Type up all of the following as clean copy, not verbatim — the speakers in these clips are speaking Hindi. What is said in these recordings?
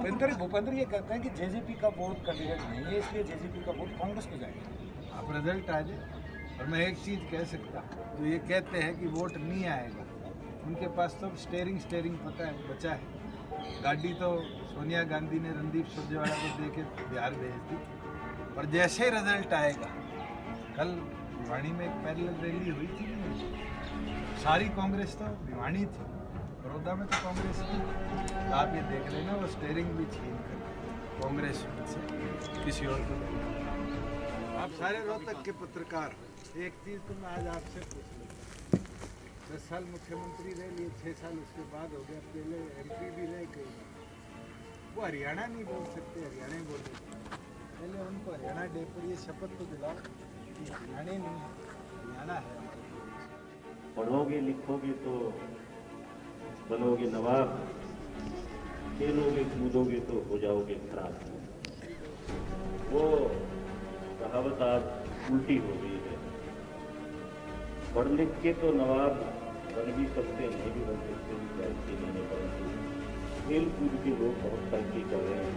भूपेंद्र ये कहते हैं कि जेजेपी का वोट कैंडिडेट नहीं है, इसलिए जेजेपी का वोट कांग्रेस को जाएगा। अब रिजल्ट आ जाए। और मैं एक चीज़ कह सकता हूँ, जो ये कहते हैं कि वोट नहीं आएगा, उनके पास तो स्टेयरिंग पता है, बचा है। गाड़ी तो सोनिया गांधी ने रणदीप सुरजेवाला को दे के बिहार भेज दी। और जैसे ही रिजल्ट आएगा, कल भिवानी में एक पैरेलल रैली हुई थी, सारी कांग्रेस तो भिवानी थी, बड़ौदा में तो कांग्रेस थी। तो आप ये देख लेना, वो स्टेयरिंग भी छीन कर कांग्रेस से किसी और को। आप सारे रोहतक के पत्रकार, एक चीज़ तो मैं आज आपसे पूछ लूँ, 10 साल मुख्यमंत्री रह लिए, 6 साल उसके बाद हो गया, पहले MP भी रह गई, वो हरियाणा नहीं बोल सकते, हरियाणा बोले। पहले उनको हरियाणा डे पर ये शपथ तो दिलाओ कि हरियाणा नहीं है, हरियाणा है। पढ़ोगे लिखोगे तो बनोगे नवाब, खेलोगे कूदोगे तो हो जाओगे खराब। वो कहावत आज उल्टी हो गई है। पढ़ लिख के तो नवाब बन भी सकते, नहीं भी बन सकते, भी नहीं, परंतु खेल कूद के लोग बहुत तरक्की कर रहे हैं।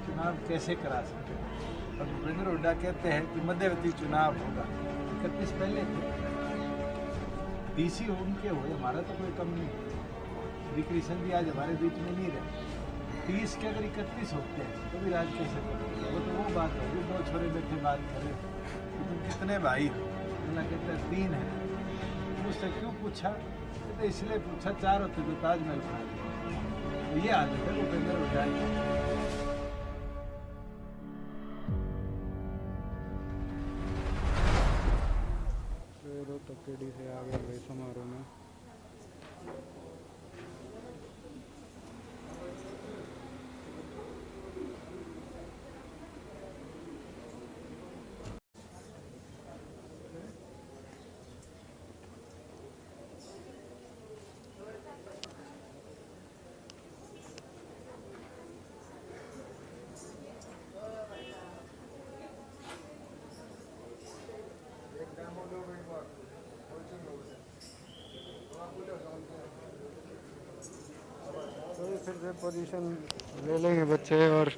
चुनाव कैसे करा सकते हैं? और भूपेंद्र हुड्डा कहते हैं कि मध्यवर्ती चुनाव होगा। 31 पहले थे, DC उनके हुए, हमारा तो कोई कम नहीं। दिक्री संधि आज हमारे बीच में नहीं रहे। 30 के अगर 31 होते हैं तो भी राज कैसे करेंगे? वो तो वो बात होगी, 2 छोरे बैठे बात करें कि तुम कितने भाई हो? कहता है 3 है। मुझसे क्यों पूछा? तो इसलिए पूछा 4 होते तो ताजमहल बना दिया। तो ये आदत है भूपेंद्र हुड्डा की। रोहतक से आ गए समारोह में। फिर से पोजीशन ले लेंगे बच्चे। और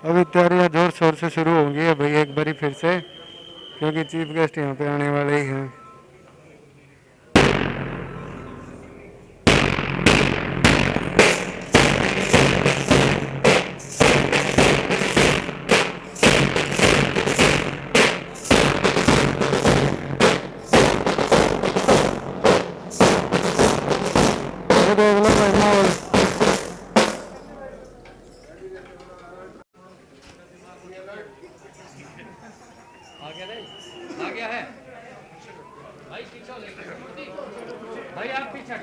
अभी तैयारियां जोर शोर से शुरू होंगी भाई, एक बारी फिर से, क्योंकि चीफ गेस्ट यहाँ पे आने वाले ही हैं। आ गया है भाई, पीछे भाई, आप पीछे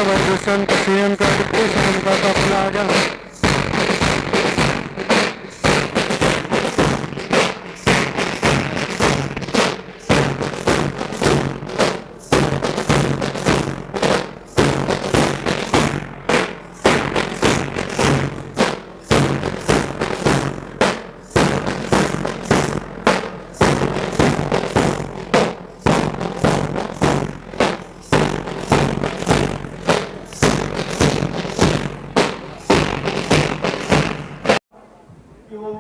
भाई दुष्यंत CM का CM का तो अपना आ गया। कि वो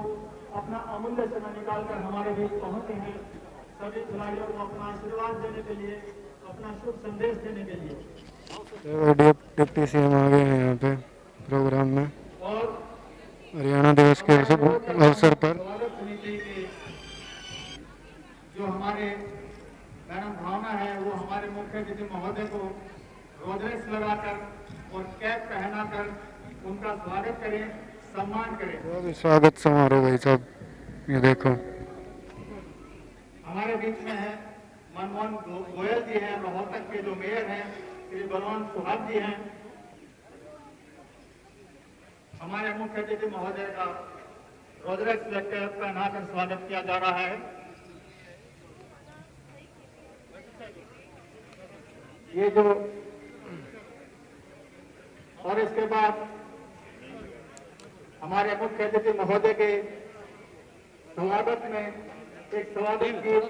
अपना अमूल्य समय निकालकर हमारे बीच पहुंचे हैं, सभी खिलाड़ियों को अपना आशीर्वाद देने के लिए, अपना शुभ संदेश देने के लिए। डिप्टी CM आ गए हैं यहाँ पे प्रोग्राम में, और हरियाणा दिवस के अवसर पर। समिति के जो हमारे मैडम भावना है, वो हमारे मुख्य अतिथि महोदय को रोजरेस लगाकर और कैप पहनाकर उनका स्वागत करें, सम्मान करें। स्वागत समारोह भाई साहब, ये देखो हमारे बीच में है मनमोहन गोयल जी हैं, रोहतक के जो मेयर हैं श्री बलवंत सुहाग जी हैं। हमारे मुख्य अतिथि महोदय का रोजरेस कैप पहनाकर स्वागत किया जा रहा है। ये जो और इसके बाद हमारे मुख्य अतिथि महोदय के स्वागत में एक स्वागत गीत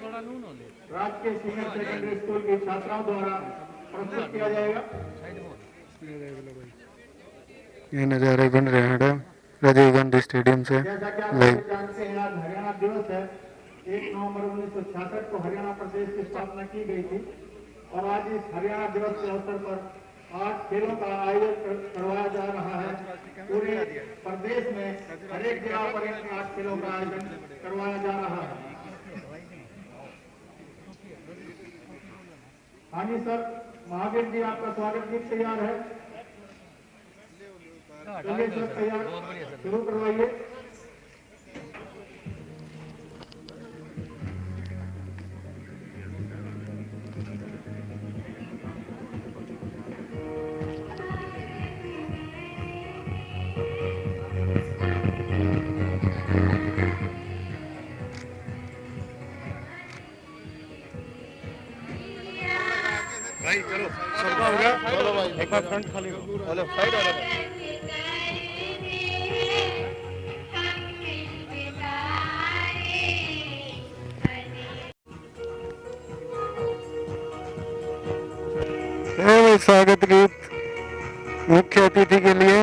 राजकीय सीनियर सेकेंडरी स्कूल की छात्राओं द्वारा प्रस्तुत किया जाएगा। ये नज़ारे बन रहे हैं राजीव गांधी स्टेडियम से जैसा कि आप लाइव। जानते हैं आज हरियाणा दिवस है। 1 नवंबर 1966 को हरियाणा प्रदेश की स्थापना की गई थी और आज इस हरियाणा दिवस के अवसर पर 8 खेलों का आयोजन करवाया जा रहा है। पूरे प्रदेश में हर एक जगह पर इन 8 खेलों का आयोजन करवाया जा रहा है। हाँ जी सर, महावीर जी आपका स्वागत गीत तैयार है। चलिए सर तैयार, शुरू करवाइए। भाई चलो सबका हो गया। चलो भाई एक बार फ्रंट खाली हेलो साइड वाला स्वागत गीत मुख्य अतिथि के लिए।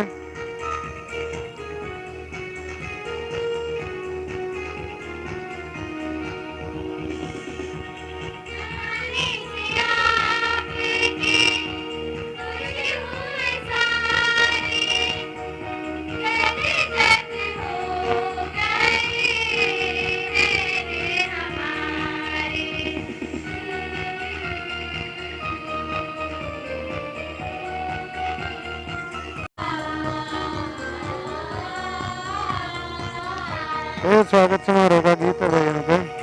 तो स्वागत समारोह का गीत है भाई यहाँ पे।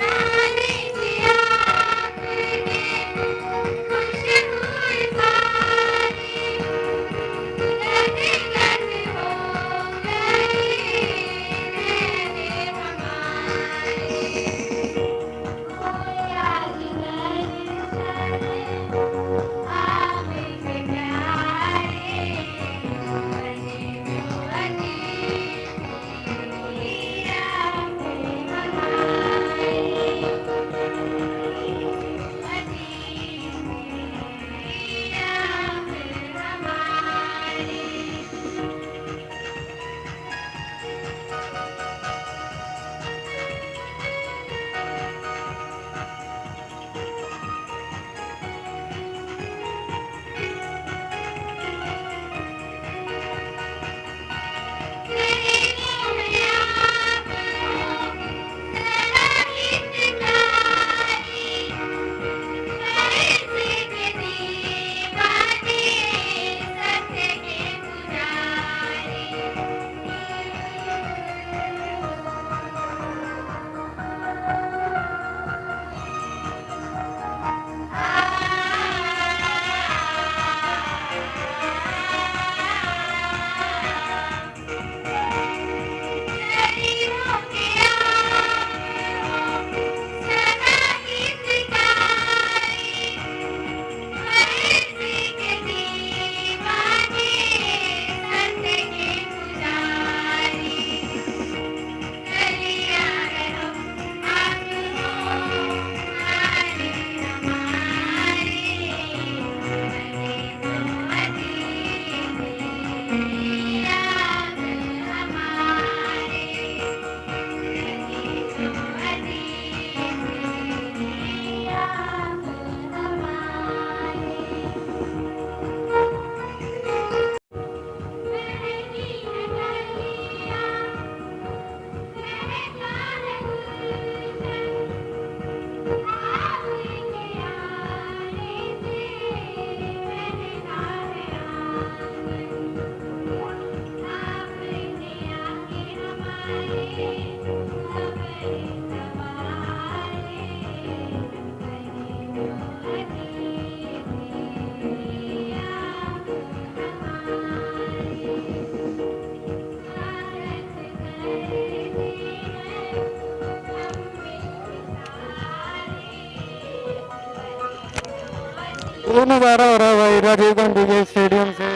ये नज़ारा हो रहा है भाई राजीव गांधी के स्टेडियम से।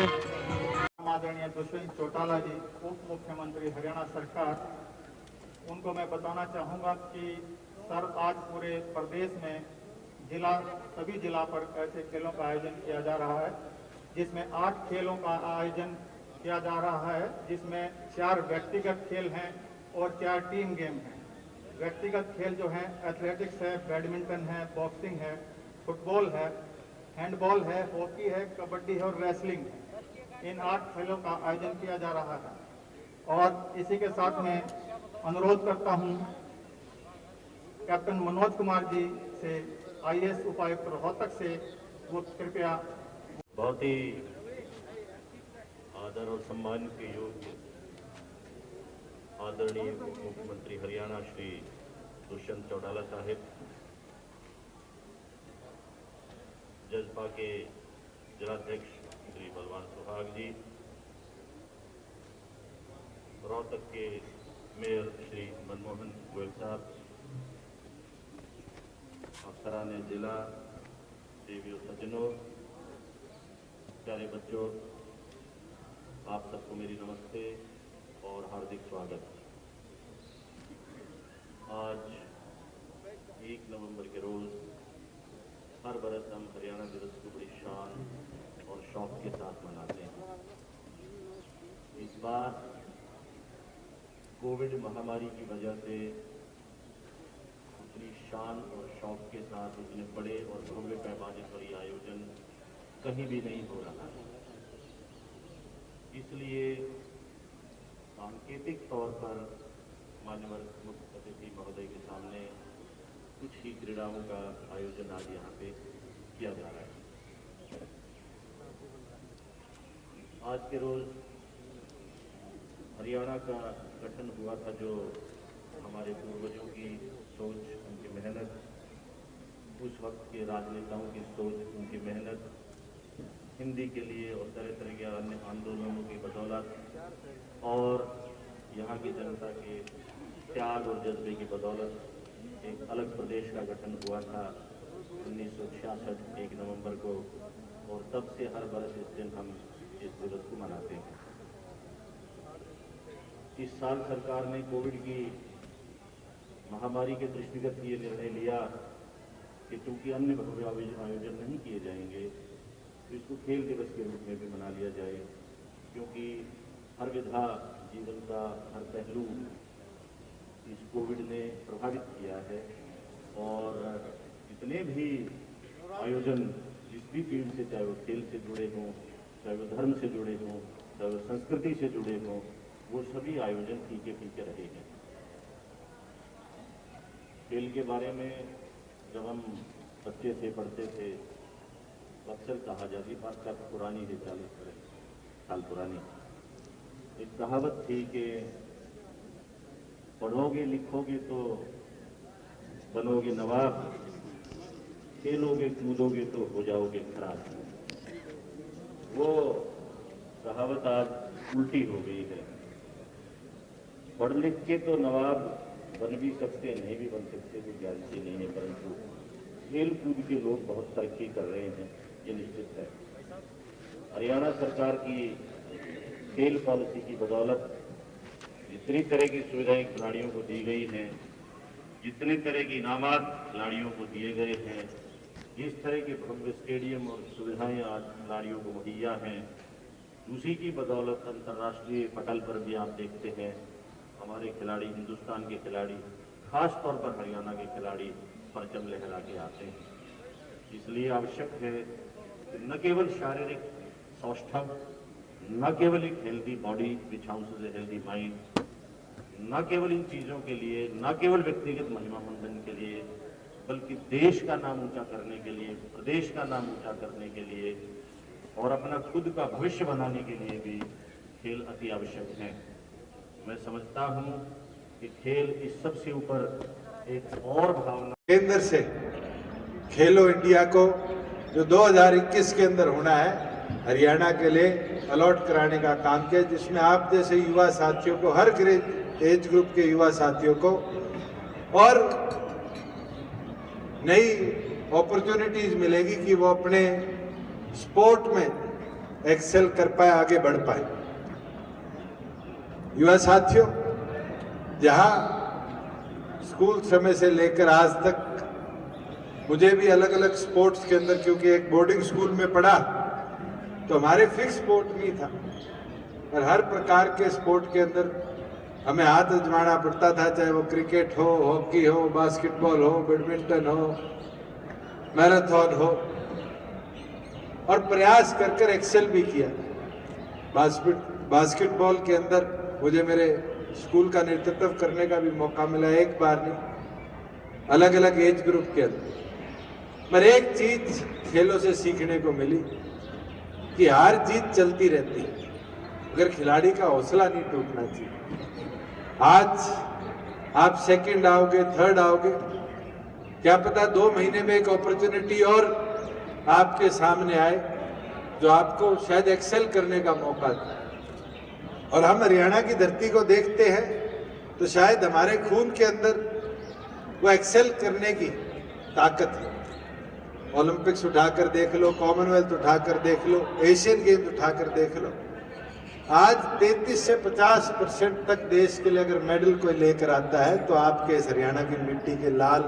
आदरणीय दुष्यंत चौटाला जी, उप मुख्यमंत्री हरियाणा सरकार, उनको मैं बताना चाहूँगा कि सर आज पूरे प्रदेश में सभी जिला पर ऐसे खेलों का आयोजन किया जा रहा है, जिसमें 8 खेलों का आयोजन किया जा रहा है, जिसमें 4 व्यक्तिगत खेल हैं और 4 टीम गेम हैं। व्यक्तिगत खेल जो हैं एथलेटिक्स है, बैडमिंटन है, बॉक्सिंग है, फुटबॉल है, हैंडबॉल है, हॉकी है, कबड्डी है और रेसलिंग है। इन 8 खेलों का आयोजन किया जा रहा है। और इसी के साथ में अनुरोध करता हूं कैप्टन मनोज कुमार जी से, IAS उपायुक्त रोहतक से, वो कृपया। बहुत ही आदर और सम्मान के योग्य आदरणीय उप मुख्यमंत्री हरियाणा श्री दुष्यंत चौटाला साहिब, जजपा के जिलाध्यक्ष श्री बलवान सुहाग जी, रोहतक के मेयर श्री मनमोहन गोयल साहब, अफसरान जिला, देवियों सज्जनों, प्यारे बच्चों, आप सबको मेरी नमस्ते और हार्दिक स्वागत। आज 1 नवंबर के रोज हर बरस हम हरियाणा दिवस को बड़ी शान और शौक के साथ मनाते हैं। इस बार कोविड महामारी की वजह से उतनी शान और शौक के साथ उतने बड़े और भव्य पैमाने पर ये आयोजन कहीं भी नहीं हो रहा है। इसलिए सांकेतिक तौर पर मान्यवर मुख्य अतिथि महोदय के सामने कुछ ही क्रीड़ाओं का आयोजन आज यहाँ पे किया जा रहा है। आज के रोज हरियाणा का गठन हुआ था, जो हमारे पूर्वजों की सोच, उनकी मेहनत, उस वक्त के राजनेताओं की सोच, उनकी मेहनत, हिंदी के लिए और तरह तरह के अन्य आंदोलनों की बदौलत और यहाँ की जनता के त्याग और जज्बे की बदौलत एक अलग प्रदेश का गठन हुआ था 1966 1 नवंबर को, और तब से हर बरस इस दिन हम इस दिवस को मनाते हैं। इस साल सरकार ने कोविड की महामारी के दृष्टिगत ये निर्णय लिया कि चूंकि अन्य भव्य आयोजन नहीं किए जाएंगे तो इसको खेल दिवस के रूप में भी मना लिया जाए, क्योंकि हर विधा जीवन का हर पहलू इस कोविड ने प्रभावित किया है। और जितने भी आयोजन जिस भी फील्ड से, चाहे वो खेल से जुड़े हों, चाहे वो धर्म से जुड़े हों, चाहे वो संस्कृति से जुड़े हों, वो सभी आयोजन फीके फीके रहे हैं। खेल के बारे में जब हम बच्चे से पढ़ते थे, अक्सर कहा जाती, बात काफी पुरानी है, 40 साल पुरानी, एक कहावत थी कि पढ़ोगे लिखोगे तो बनोगे नवाब, खेलोगे कूदोगे तो हो जाओगे खराब। वो कहावत आज उल्टी हो गई है। पढ़ लिख के तो नवाब बन भी सकते, नहीं भी बन सकते, कोई गारंटी नहीं है, परंतु खेल कूद के लोग बहुत तरक्की कर रहे हैं, ये निश्चित है। हरियाणा सरकार की खेल पॉलिसी की बदौलत जितनी तरह की सुविधाएं खिलाड़ियों को दी गई हैं, जितने तरह के इनामात खिलाड़ियों को दिए गए हैं, जिस तरह के भव्य स्टेडियम और सुविधाएं आज खिलाड़ियों को मुहैया हैं, उसी की बदौलत अंतर्राष्ट्रीय पटल पर भी आप देखते हैं हमारे खिलाड़ी, हिंदुस्तान के खिलाड़ी, खास तौर पर हरियाणा के खिलाड़ी परचम लहरा के आते हैं। इसलिए आवश्यक है कि न केवल शारीरिक सौष्ठव, न केवल एक healthy body which houses a healthy mind, न केवल इन चीज़ों के लिए, न केवल व्यक्तिगत महिमा मंडन के लिए, बल्कि देश का नाम ऊंचा करने के लिए, प्रदेश का नाम ऊंचा करने के लिए और अपना खुद का भविष्य बनाने के लिए भी खेल अति आवश्यक है। मैं समझता हूं कि खेल इस सबसे ऊपर एक और भावना। केंद्र से खेलो इंडिया को जो 2021 के अंदर होना है, हरियाणा के लिए अलॉट कराने का काम किया, जिसमें आप जैसे युवा साथियों को, हर एज ग्रुप के युवा साथियों को और नई अपॉर्चुनिटीज मिलेगी कि वो अपने स्पोर्ट में एक्सेल कर पाए, आगे बढ़ पाए। युवा साथियों, जहां स्कूल समय से लेकर आज तक मुझे भी अलग अलग स्पोर्ट्स के अंदर, क्योंकि एक बोर्डिंग स्कूल में पढ़ा तो हमारे फिक्स स्पोर्ट नहीं था, और हर प्रकार के स्पोर्ट के अंदर हमें हाथ आजमाना पड़ता था, चाहे वो क्रिकेट हो, हॉकी हो, बास्केटबॉल हो, बैडमिंटन हो, मैराथन हो, और प्रयास कर कर एक्सेल भी किया। बास्केटबॉल के अंदर मुझे मेरे स्कूल का नेतृत्व करने का भी मौका मिला, एक बार नहीं, अलग अलग एज ग्रुप के अंदर। पर एक चीज खेलों से सीखने को मिली कि हार जीत चलती रहती है, अगर खिलाड़ी का हौसला नहीं टूटना चाहिए। आज आप सेकंड आओगे, थर्ड आओगे, क्या पता 2 महीने में एक अपॉर्चुनिटी और आपके सामने आए जो आपको शायद एक्सेल करने का मौका दे। और हम हरियाणा की धरती को देखते हैं तो शायद हमारे खून के अंदर वो एक्सेल करने की ताकत है। ओलंपिक्स उठाकर देख लो, कॉमनवेल्थ उठाकर देख लो, एशियन गेम्स उठाकर देख लो, आज 33 से 50% तक देश के लिए अगर मेडल कोई लेकर आता है तो आपके इस हरियाणा की मिट्टी के लाल,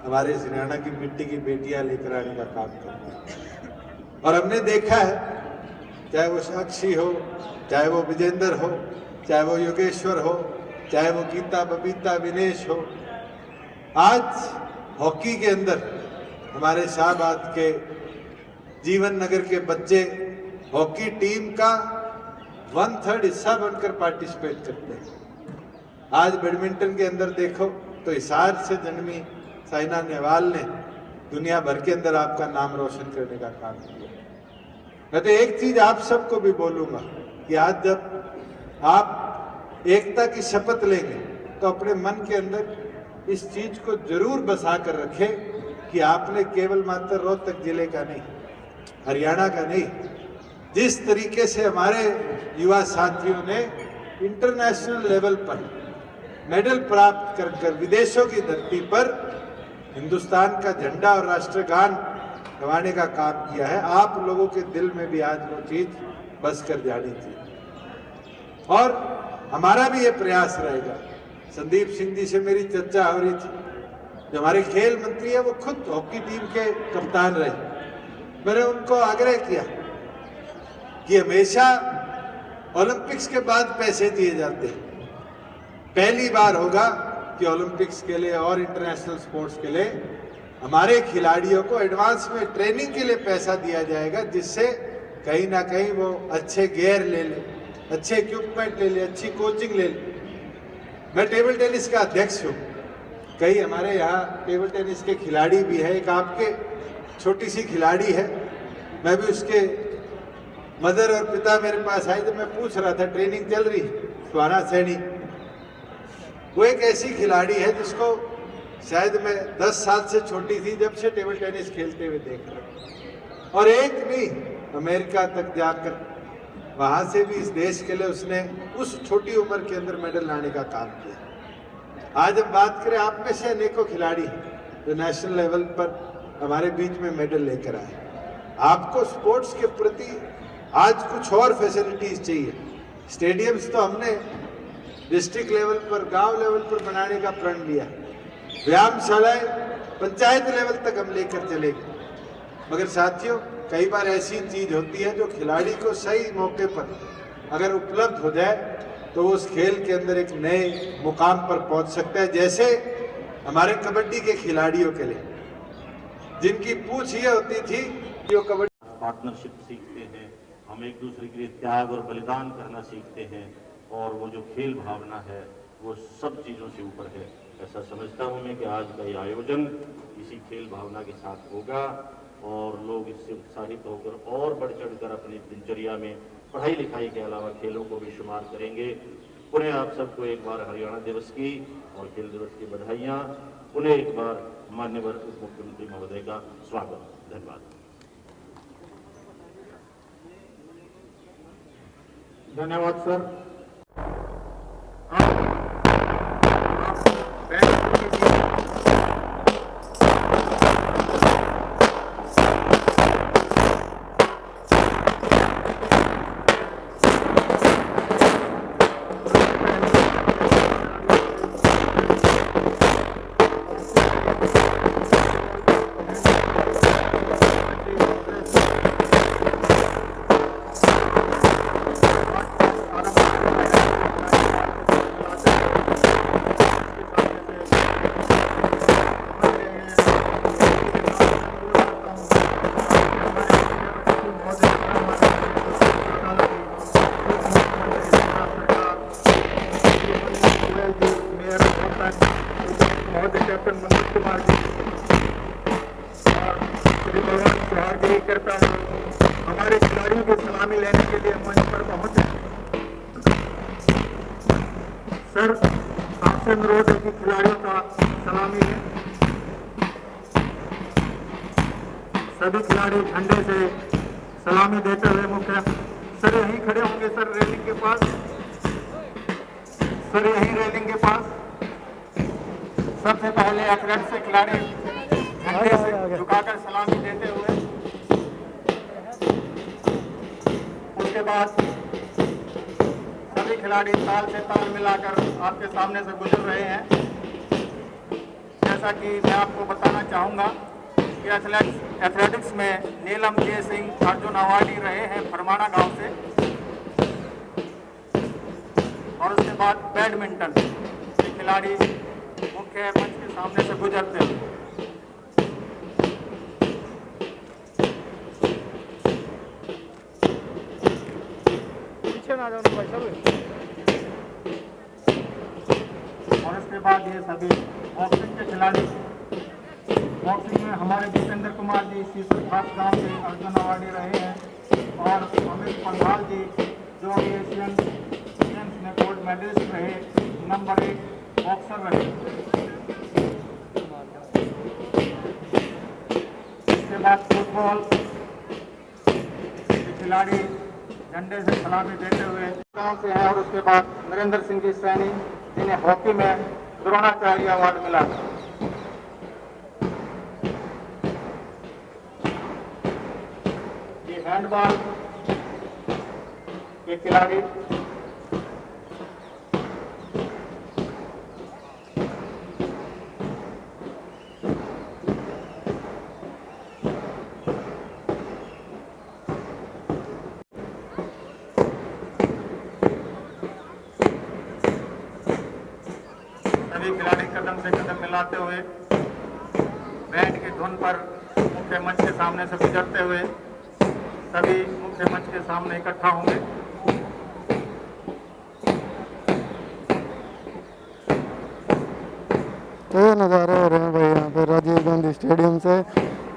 हमारे इस हरियाणा की मिट्टी की बेटियां लेकर आने का काम करती हैं। और हमने देखा है, चाहे वो साक्षी हो, चाहे वो विजेंद्र हो, चाहे वो योगेश्वर हो, चाहे वो गीता, बबीता, विनेश हो, आज हॉकी के अंदर हमारे शाहबाद के जीवन नगर के बच्चे हॉकी टीम का 1/3 हिस्सा बनकर पार्टिसिपेट करते हैं। आज बैडमिंटन के अंदर देखो तो हिसार से जन्मी साइना नेहवाल ने दुनिया भर के अंदर आपका नाम रोशन करने का काम किया। मैं तो एक चीज आप सबको भी बोलूंगा कि आज जब आप एकता की शपथ लेंगे तो अपने मन के अंदर इस चीज को जरूर बसा कर रखें कि आपने केवल मात्र रोहतक जिले का नहीं, हरियाणा का नहीं, जिस तरीके से हमारे युवा साथियों ने इंटरनेशनल लेवल पर मेडल प्राप्त कर कर विदेशों की धरती पर हिंदुस्तान का झंडा और राष्ट्रगान गवाने का काम किया है, आप लोगों के दिल में भी आज वो चीज बस कर जानी चाहिए। और हमारा भी ये प्रयास रहेगा। संदीप सिंह जी से मेरी चर्चा हो रही थी, जो हमारे खेल मंत्री है, वो खुद हॉकी टीम के कप्तान रहे। मैंने उनको आग्रह किया कि हमेशा ओलंपिक्स के बाद पैसे दिए जाते हैं, पहली बार होगा कि ओलंपिक्स के लिए और इंटरनेशनल स्पोर्ट्स के लिए हमारे खिलाड़ियों को एडवांस में ट्रेनिंग के लिए पैसा दिया जाएगा, जिससे कहीं ना कहीं वो अच्छे गियर ले ले, अच्छे इक्विपमेंट ले ले, अच्छी कोचिंग ले ले। मैं टेबल टेनिस का अध्यक्ष हूँ, कई हमारे यहाँ टेबल टेनिस के खिलाड़ी भी है। एक आपके छोटी सी खिलाड़ी है, मैं भी उसके मदर और पिता मेरे पास आए तो मैं पूछ रहा था, ट्रेनिंग चल रही, सुहाना सैनी, वो एक ऐसी खिलाड़ी है जिसको शायद मैं 10 साल से छोटी थी जब से टेबल टेनिस खेलते हुए देख रहा हूँ, और एक नहीं, अमेरिका तक जाकर वहाँ से भी इस देश के लिए उसने उस छोटी उम्र के अंदर मेडल लाने का काम किया। आज हम बात करें, आप में से अनेकों खिलाड़ी जो नेशनल लेवल पर हमारे बीच में मेडल लेकर आए। आपको स्पोर्ट्स के प्रति आज कुछ और फैसिलिटीज चाहिए। स्टेडियम्स तो हमने डिस्ट्रिक्ट लेवल पर, गांव लेवल पर बनाने का प्रण लिया, व्यायामशालाएं पंचायत लेवल तक हम लेकर चलेंगे। मगर साथियों, कई बार ऐसी चीज होती है जो खिलाड़ी को सही मौके पर अगर उपलब्ध हो जाए तो वो उस खेल के अंदर एक नए मुकाम पर पहुंच सकता है। जैसे हमारे कबड्डी के खिलाड़ियों के लिए, जिनकी पूछ ये होती थी कि वो कबड्डी पार्टनरशिप सीखते हैं, हम एक दूसरे के लिए त्याग और बलिदान करना सीखते हैं, और वो जो खेल भावना है वो सब चीज़ों से ऊपर है। ऐसा समझता हूँ मैं कि आज का ये आयोजन इसी खेल भावना के साथ होगा और लोग इससे उत्साहित होकर और बढ़ चढ़कर अपनी दिनचर्या में पढ़ाई लिखाई के अलावा खेलों को भी शुमार करेंगे। पुनः आप सबको एक बार हरियाणा दिवस की और खेल दिवस की बधाइयाँ। पुनः एक बार माननीय उप मुख्यमंत्री महोदय का स्वागत। धन्यवाद। धन्यवाद सर। हमारे खिलाड़ियों की सलामी लेने के लिए मंच पर पहुंचे। सर, आपसे अनुरोध है कि खिलाड़ियों का सलामी लें। सभी खिलाड़ी झंडे से सलामी देते हुए मुख्य सर यहीं खड़े होंगे। सर रेलिंग के पास, सर यहीं रेलिंग के पास। सबसे पहले एथलेट से खिलाड़ी झंडे से झुकाकर सलामी देते हुए, उसके बाद सभी खिलाड़ी ताल से ताल मिलाकर आपके सामने से गुजर रहे हैं। जैसा कि मैं आपको बताना चाहूँगा कि एथलेटिक्स में नीलम के सिंह अर्जुन अवार्डी रहे हैं फरमाना गांव से, और उसके बाद बैडमिंटन के खिलाड़ी मुख्य मंच के सामने से गुजरते हुए। पीछे ना जाओ भाई साहब। और उसके बाद ये सभी बॉक्सिंग के खिलाड़ी, बॉक्सिंग में हमारे जितेंद्र कुमार जी सीसर खास गांव से अर्जुन अवार्डी रहे हैं, और अमित पंघाल जी जो कि एशियन गेम्स में गोल्ड मेडलिस्ट रहे, नंबर 1 बॉक्सर रहे। इसके बाद फुटबॉल के खिलाड़ी झंडे से सलामी देते हुए गांव से हैं, और उसके बाद नरेंद्र सिंह जी सैनी जिन्हें हॉकी में द्रोणाचार्य अवार्ड मिला। ये हैंडबॉल के खिलाड़ी कदम से कदम मिलाते हुए बैंड की धुन पर मुख्य मंच के सामने से गुजरते हुए सभी मुख्य मंच के सामने इकट्ठा होंगे। तो ये नज़ारे हो रहे हैं भाई यहाँ पे राजीव गांधी स्टेडियम से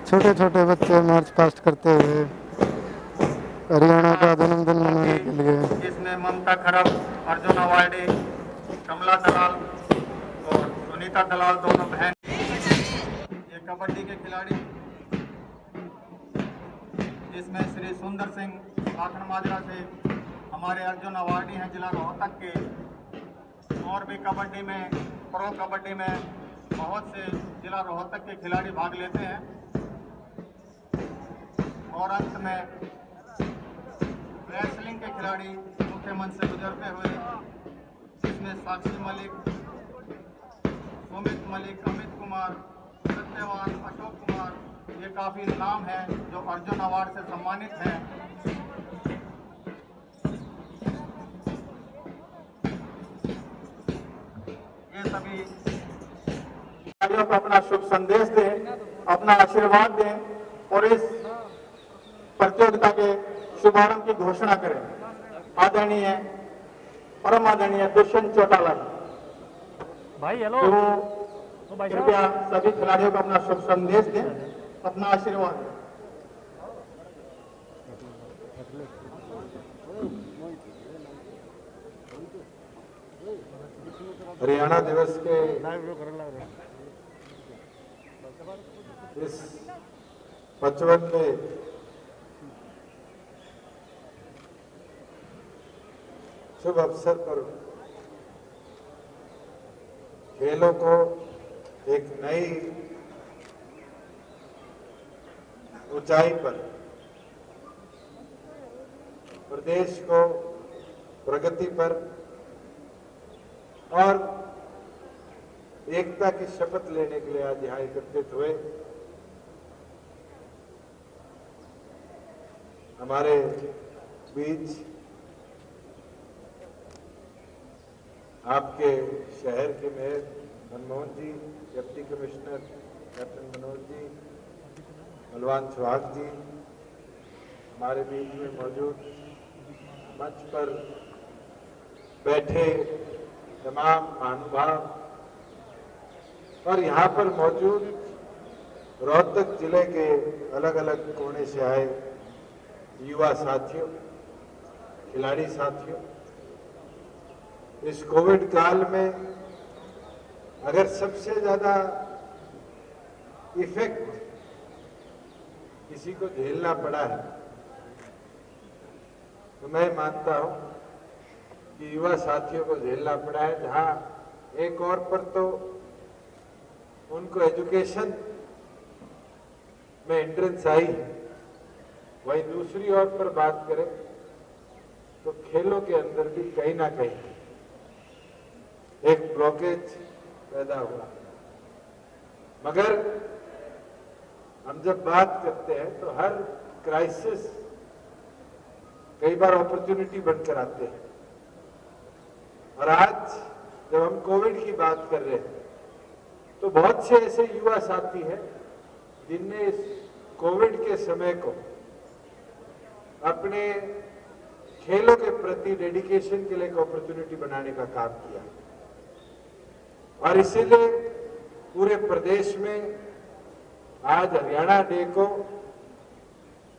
छोटे छोटे बच्चे मार्च पास्ट करते हुए हरियाणा का जन्मदिन मनाने के लिए। जिसमें ममता खरब, अर्जुन अवार्डी, कमला दलाल और सुनीता दलाल दोनों बहन। ये कबड्डी के खिलाड़ी जिसमें श्री सुंदर सिंह लाखन माजरा से हमारे अर्जुन अवार्डी हैं जिला रोहतक के, और भी कबड्डी में, प्रो कबड्डी में बहुत से जिला रोहतक के खिलाड़ी भाग लेते हैं। और अंत में रेसलिंग के खिलाड़ी मुख्य मंच से गुजरते हुए, जिसमें साक्षी मलिक, सुमित मलिक, अमित कुमार, सत्यवान, अशोक कुमार, ये काफ़ी नाम है जो अर्जुन अवार्ड से सम्मानित हैं। ये सभी खिलाड़ियों को अपना शुभ संदेश दें, अपना आशीर्वाद दें और इस प्रतियोगिता के शुभारंभ की घोषणा करें। आदरणीय, परम आदरणीय दुष्यंत चौटाला भाई हेलो, कृपया सभी खिलाड़ियों को अपना शुभ संदेश दें, अपना आशीर्वाद दें। हरियाणा दिवस के इस 55वें शुभ अवसर पर खेलों को एक नई ऊंचाई पर, प्रदेश को प्रगति पर और एकता की शपथ लेने के लिए आज यहाँ एकत्रित हुए। हमारे बीच आपके शहर के मेयर मनमोहन जी, deputy commissioner captain Manoj ji, बलवान सुहाग जी, हमारे बीच में मौजूद मंच पर बैठे तमाम महानुभाव और यहाँ पर मौजूद रोहतक जिले के अलग अलग कोने से आए युवा साथियों, खिलाड़ी साथियों, इस कोविड काल में अगर सबसे ज्यादा इफेक्ट किसी को झेलना पड़ा है तो मैं मानता हूं कि युवा साथियों को झेलना पड़ा है। जहां एक और पर तो उनको एजुकेशन में एंट्रेंस आई, वहीं दूसरी ओर पर बात करें तो खेलों के अंदर भी कहीं ना कहीं एक ब्लॉकेज पैदा हुआ। मगर हम जब बात करते हैं तो हर क्राइसिस कई बार अपॉर्चुनिटी बनकर आते हैं, और आज जब हम कोविड की बात कर रहे हैं तो बहुत से ऐसे युवा साथी हैं जिनने इस कोविड के समय को अपने खेलों के प्रति डेडिकेशन के लिए एक अपॉर्चुनिटी बनाने का काम किया, और इसीलिए पूरे प्रदेश में आज हरियाणा डे को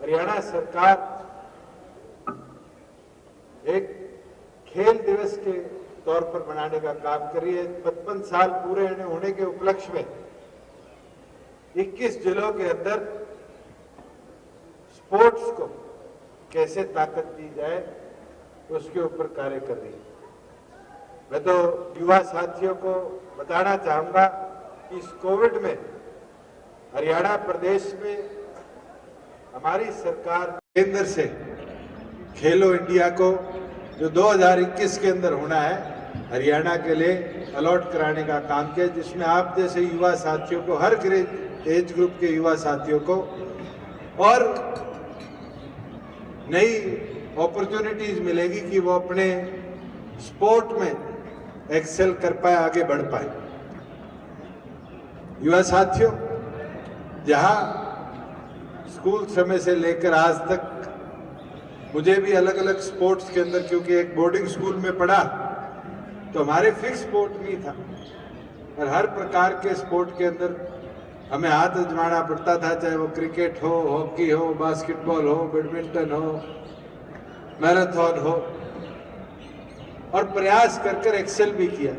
हरियाणा सरकार एक खेल दिवस के तौर पर मनाने का काम कर रही है। 55 साल पूरे होने के उपलक्ष्य में 21 जिलों के अंदर स्पोर्ट्स को कैसे ताकत दी जाए उसके ऊपर कार्य कर रही है। मैं तो युवा साथियों को बताना चाहूंगा कि इस कोविड में हरियाणा प्रदेश में हमारी सरकार केंद्र से खेलो इंडिया को जो 2021 के अंदर होना है हरियाणा के लिए अलॉट कराने का काम किया, जिसमें आप जैसे युवा साथियों को, हर एज ग्रुप के युवा साथियों को और नई अपॉर्चुनिटीज मिलेगी कि वो अपने स्पोर्ट में एक्सेल कर पाए, आगे बढ़ पाए। युवा साथियों, जहां स्कूल समय से लेकर आज तक मुझे भी अलग अलग स्पोर्ट्स के अंदर, क्योंकि एक बोर्डिंग स्कूल में पढ़ा तो हमारे फिक्स स्पोर्ट नहीं था, और हर प्रकार के स्पोर्ट के अंदर हमें हाथ आजमाना पड़ता था, चाहे वो क्रिकेट हो, हॉकी हो, बास्केटबॉल हो, बैडमिंटन हो, मैराथन हो, और प्रयास कर कर एक्सेल भी किया।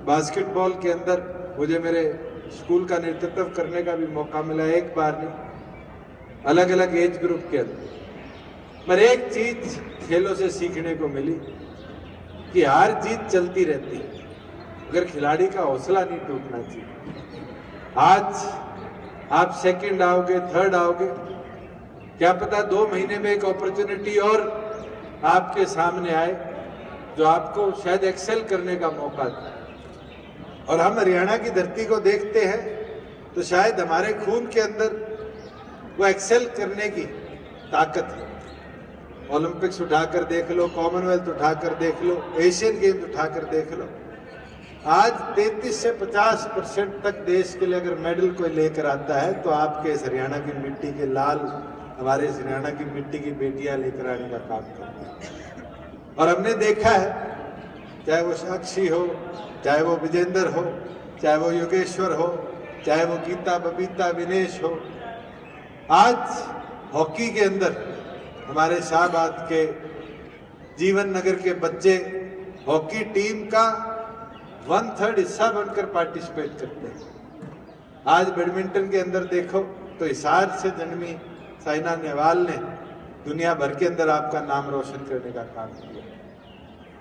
बास्केटबॉल के अंदर मुझे मेरे स्कूल का नेतृत्व करने का भी मौका मिला, एक बार नहीं, अलग अलग एज ग्रुप के अंदर। पर एक चीज खेलों से सीखने को मिली कि हार जीत चलती रहती है, अगर खिलाड़ी का हौसला नहीं टूटना चाहिए। आज आप सेकंड आओगे, थर्ड आओगे, क्या पता 2 महीने में एक अपॉर्चुनिटी और आपके सामने आए जो आपको शायद एक्सेल करने का मौका दे। और हम हरियाणा की धरती को देखते हैं तो शायद हमारे खून के अंदर वो एक्सेल करने की ताकत है। ओलंपिक्स उठाकर देख लो, कॉमनवेल्थ उठाकर देख लो, एशियन गेम्स उठाकर देख लो, आज 33 से 50% तक देश के लिए अगर मेडल कोई लेकर आता है तो आपके इस हरियाणा की मिट्टी के लाल, हमारे इस हरियाणा की मिट्टी की बेटियां लेकर आने का काम करती हैं। और हमने देखा है, चाहे वो साक्षी हो, चाहे वो विजेंद्र हो, चाहे वो योगेश्वर हो, चाहे वो गीता, बबीता, विनेश हो, आज हॉकी के अंदर हमारे शाहबाद के जीवन नगर के बच्चे हॉकी टीम का 1/3 हिस्सा बनकर पार्टिसिपेट करते हैं। आज बैडमिंटन के अंदर देखो तो हिसार से जन्मी साइना नेहवाल ने दुनिया भर के अंदर आपका नाम रोशन करने का काम किया।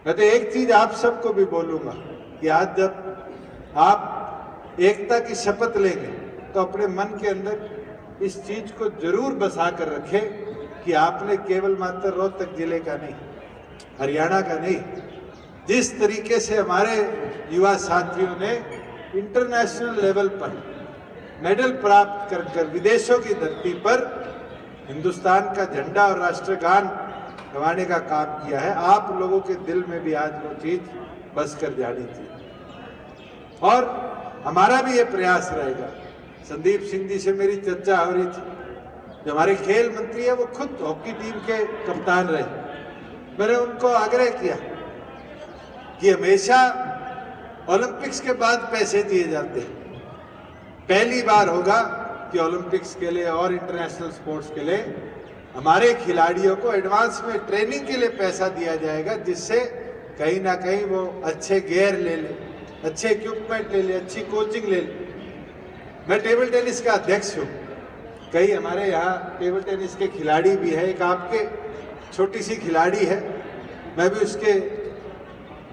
मैं तो एक चीज आप सबको भी बोलूंगा कि आज जब आप एकता की शपथ लेंगे तो अपने मन के अंदर इस चीज को जरूर बसा कर रखें कि आपने केवल मात्र रोहतक जिले का नहीं, हरियाणा का नहीं, जिस तरीके से हमारे युवा साथियों ने इंटरनेशनल लेवल पर मेडल प्राप्त कर कर विदेशों की धरती पर हिंदुस्तान का झंडा और राष्ट्रगान गवाने का काम किया है, आप लोगों के दिल में भी आज वो चीज बस कर जानी चाहिए। और हमारा भी ये प्रयास रहेगा। संदीप सिंह जी से मेरी चर्चा हो रही थी, जो हमारे खेल मंत्री है वो खुद हॉकी टीम के कप्तान रहे। मैंने उनको आग्रह किया कि हमेशा ओलंपिक्स के बाद पैसे दिए जाते हैं, पहली बार होगा कि ओलंपिक्स के लिए और इंटरनेशनल स्पोर्ट्स के लिए हमारे खिलाड़ियों को एडवांस में ट्रेनिंग के लिए पैसा दिया जाएगा, जिससे कहीं ना कहीं वो अच्छे गियर ले ले, अच्छे इक्विपमेंट ले ले, अच्छी कोचिंग ले ले। मैं टेबल टेनिस का अध्यक्ष हूँ, कई हमारे यहाँ टेबल टेनिस के खिलाड़ी भी है। एक आपके छोटी सी खिलाड़ी है, मैं भी उसके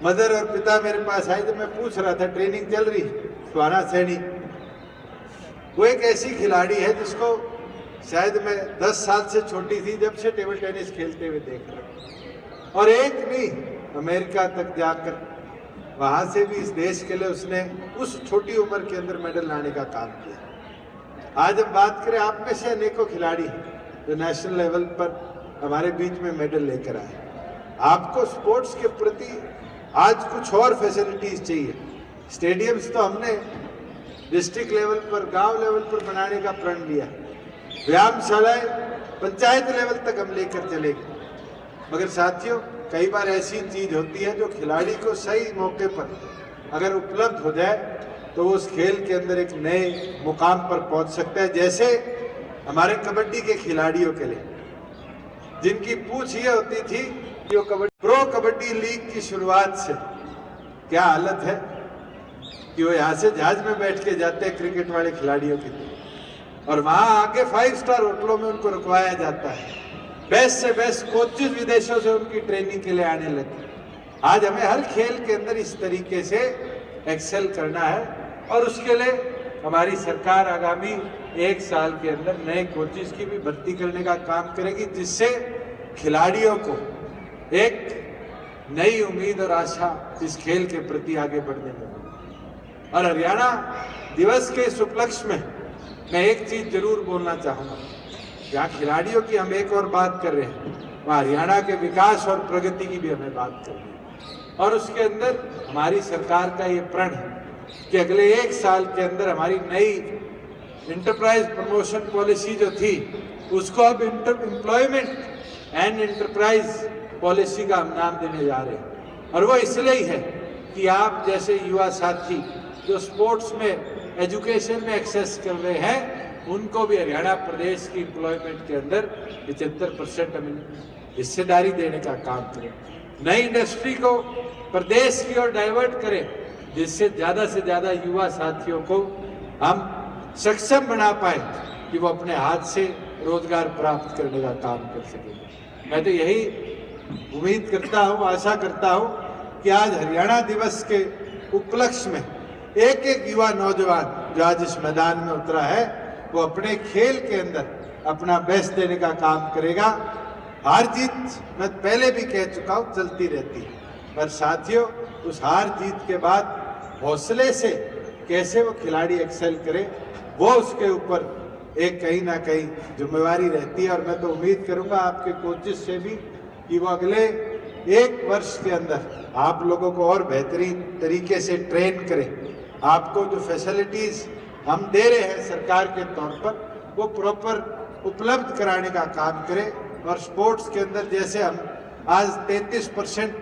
मदर और पिता मेरे पास आए तो मैं पूछ रहा था, ट्रेनिंग चल रही सुहाना सैनी। वो एक ऐसी खिलाड़ी है जिसको शायद मैं 10 साल से छोटी थी जब से टेबल टेनिस खेलते हुए देख रहा हूँ, और एक नहीं अमेरिका तक जाकर वहाँ से भी इस देश के लिए उसने उस छोटी उम्र के अंदर मेडल लाने का काम किया। आज हम बात करें, आप में से अनेकों खिलाड़ी हैं जो नेशनल लेवल पर हमारे बीच में मेडल लेकर आए। आपको स्पोर्ट्स के प्रति आज कुछ और फैसिलिटीज चाहिए। स्टेडियम्स तो हमने डिस्ट्रिक्ट लेवल पर, गांव लेवल पर बनाने का प्रण लिया, व्यायामशालाएं पंचायत लेवल तक हम लेकर चलेंगे। मगर साथियों, कई बार ऐसी चीज होती है जो खिलाड़ी को सही मौके पर अगर उपलब्ध हो जाए तो वो उस खेल के अंदर एक नए मुकाम पर पहुंच सकता है। जैसे हमारे कबड्डी के खिलाड़ियों के लिए, जिनकी पूछ ये होती थी कि वो प्रो कबड्डी लीग की शुरुआत से क्या हालत है कि वो यहाँ से जहाज में बैठ के जाते हैं क्रिकेट वाले खिलाड़ियों की, और वहां आके 5 स्टार होटलों में उनको रुकवाया जाता है। बेस्ट से बेस्ट कोचेज विदेशों से उनकी ट्रेनिंग के लिए आने लगे। आज हमें हर खेल के अंदर इस तरीके से एक्सेल करना है, और उसके लिए हमारी सरकार आगामी 1 साल के अंदर नए कोचेज की भी भर्ती करने का काम करेगी, जिससे खिलाड़ियों को एक नई उम्मीद और आशा इस खेल के प्रति आगे बढ़ने में। और हरियाणा दिवस के इस उपलक्ष्य में मैं एक चीज जरूर बोलना चाहूंगा। जहाँ खिलाड़ियों की हम एक और बात कर रहे हैं, वहाँ हरियाणा के विकास और प्रगति की भी हमें बात करनी है। और उसके अंदर हमारी सरकार का ये प्रण है कि अगले 1 साल के अंदर हमारी नई इंटरप्राइज प्रमोशन पॉलिसी जो थी, उसको अब एम्प्लॉयमेंट एंड एंटरप्राइज पॉलिसी का हम नाम देने जा रहे हैं। और वो इसलिए ही है कि आप जैसे युवा साथी जो स्पोर्ट्स में, एजुकेशन में एक्सेस कर रहे हैं, उनको भी हरियाणा प्रदेश की एम्प्लॉयमेंट के अंदर 75% हम हिस्सेदारी देने का काम करें। नई इंडस्ट्री को प्रदेश की ओर डाइवर्ट करें, जिससे ज्यादा से ज्यादा युवा साथियों को हम सक्षम बना पाए कि वो अपने हाथ से रोजगार प्राप्त करने का काम कर सकें। मैं तो यही उम्मीद करता हूँ, आशा करता हूँ कि आज हरियाणा दिवस के उपलक्ष्य में एक एक युवा नौजवान जो आज इस मैदान में उतरा है, वो अपने खेल के अंदर अपना बेस्ट देने का काम करेगा। हार जीत मैं पहले भी कह चुका हूँ, चलती रहती है, पर साथियों उस हार जीत के बाद हौसले से कैसे वो खिलाड़ी एक्सेल करे, वो उसके ऊपर एक कहीं ना कहीं जिम्मेवारी रहती है। और मैं तो उम्मीद करूंगा आपके कोचेस से भी कि वो अगले 1 वर्ष के अंदर आप लोगों को और बेहतरीन तरीके से ट्रेन करें। आपको जो फैसिलिटीज हम दे रहे हैं सरकार के तौर पर, वो प्रॉपर उपलब्ध कराने का काम करें। और स्पोर्ट्स के अंदर जैसे हम आज 33%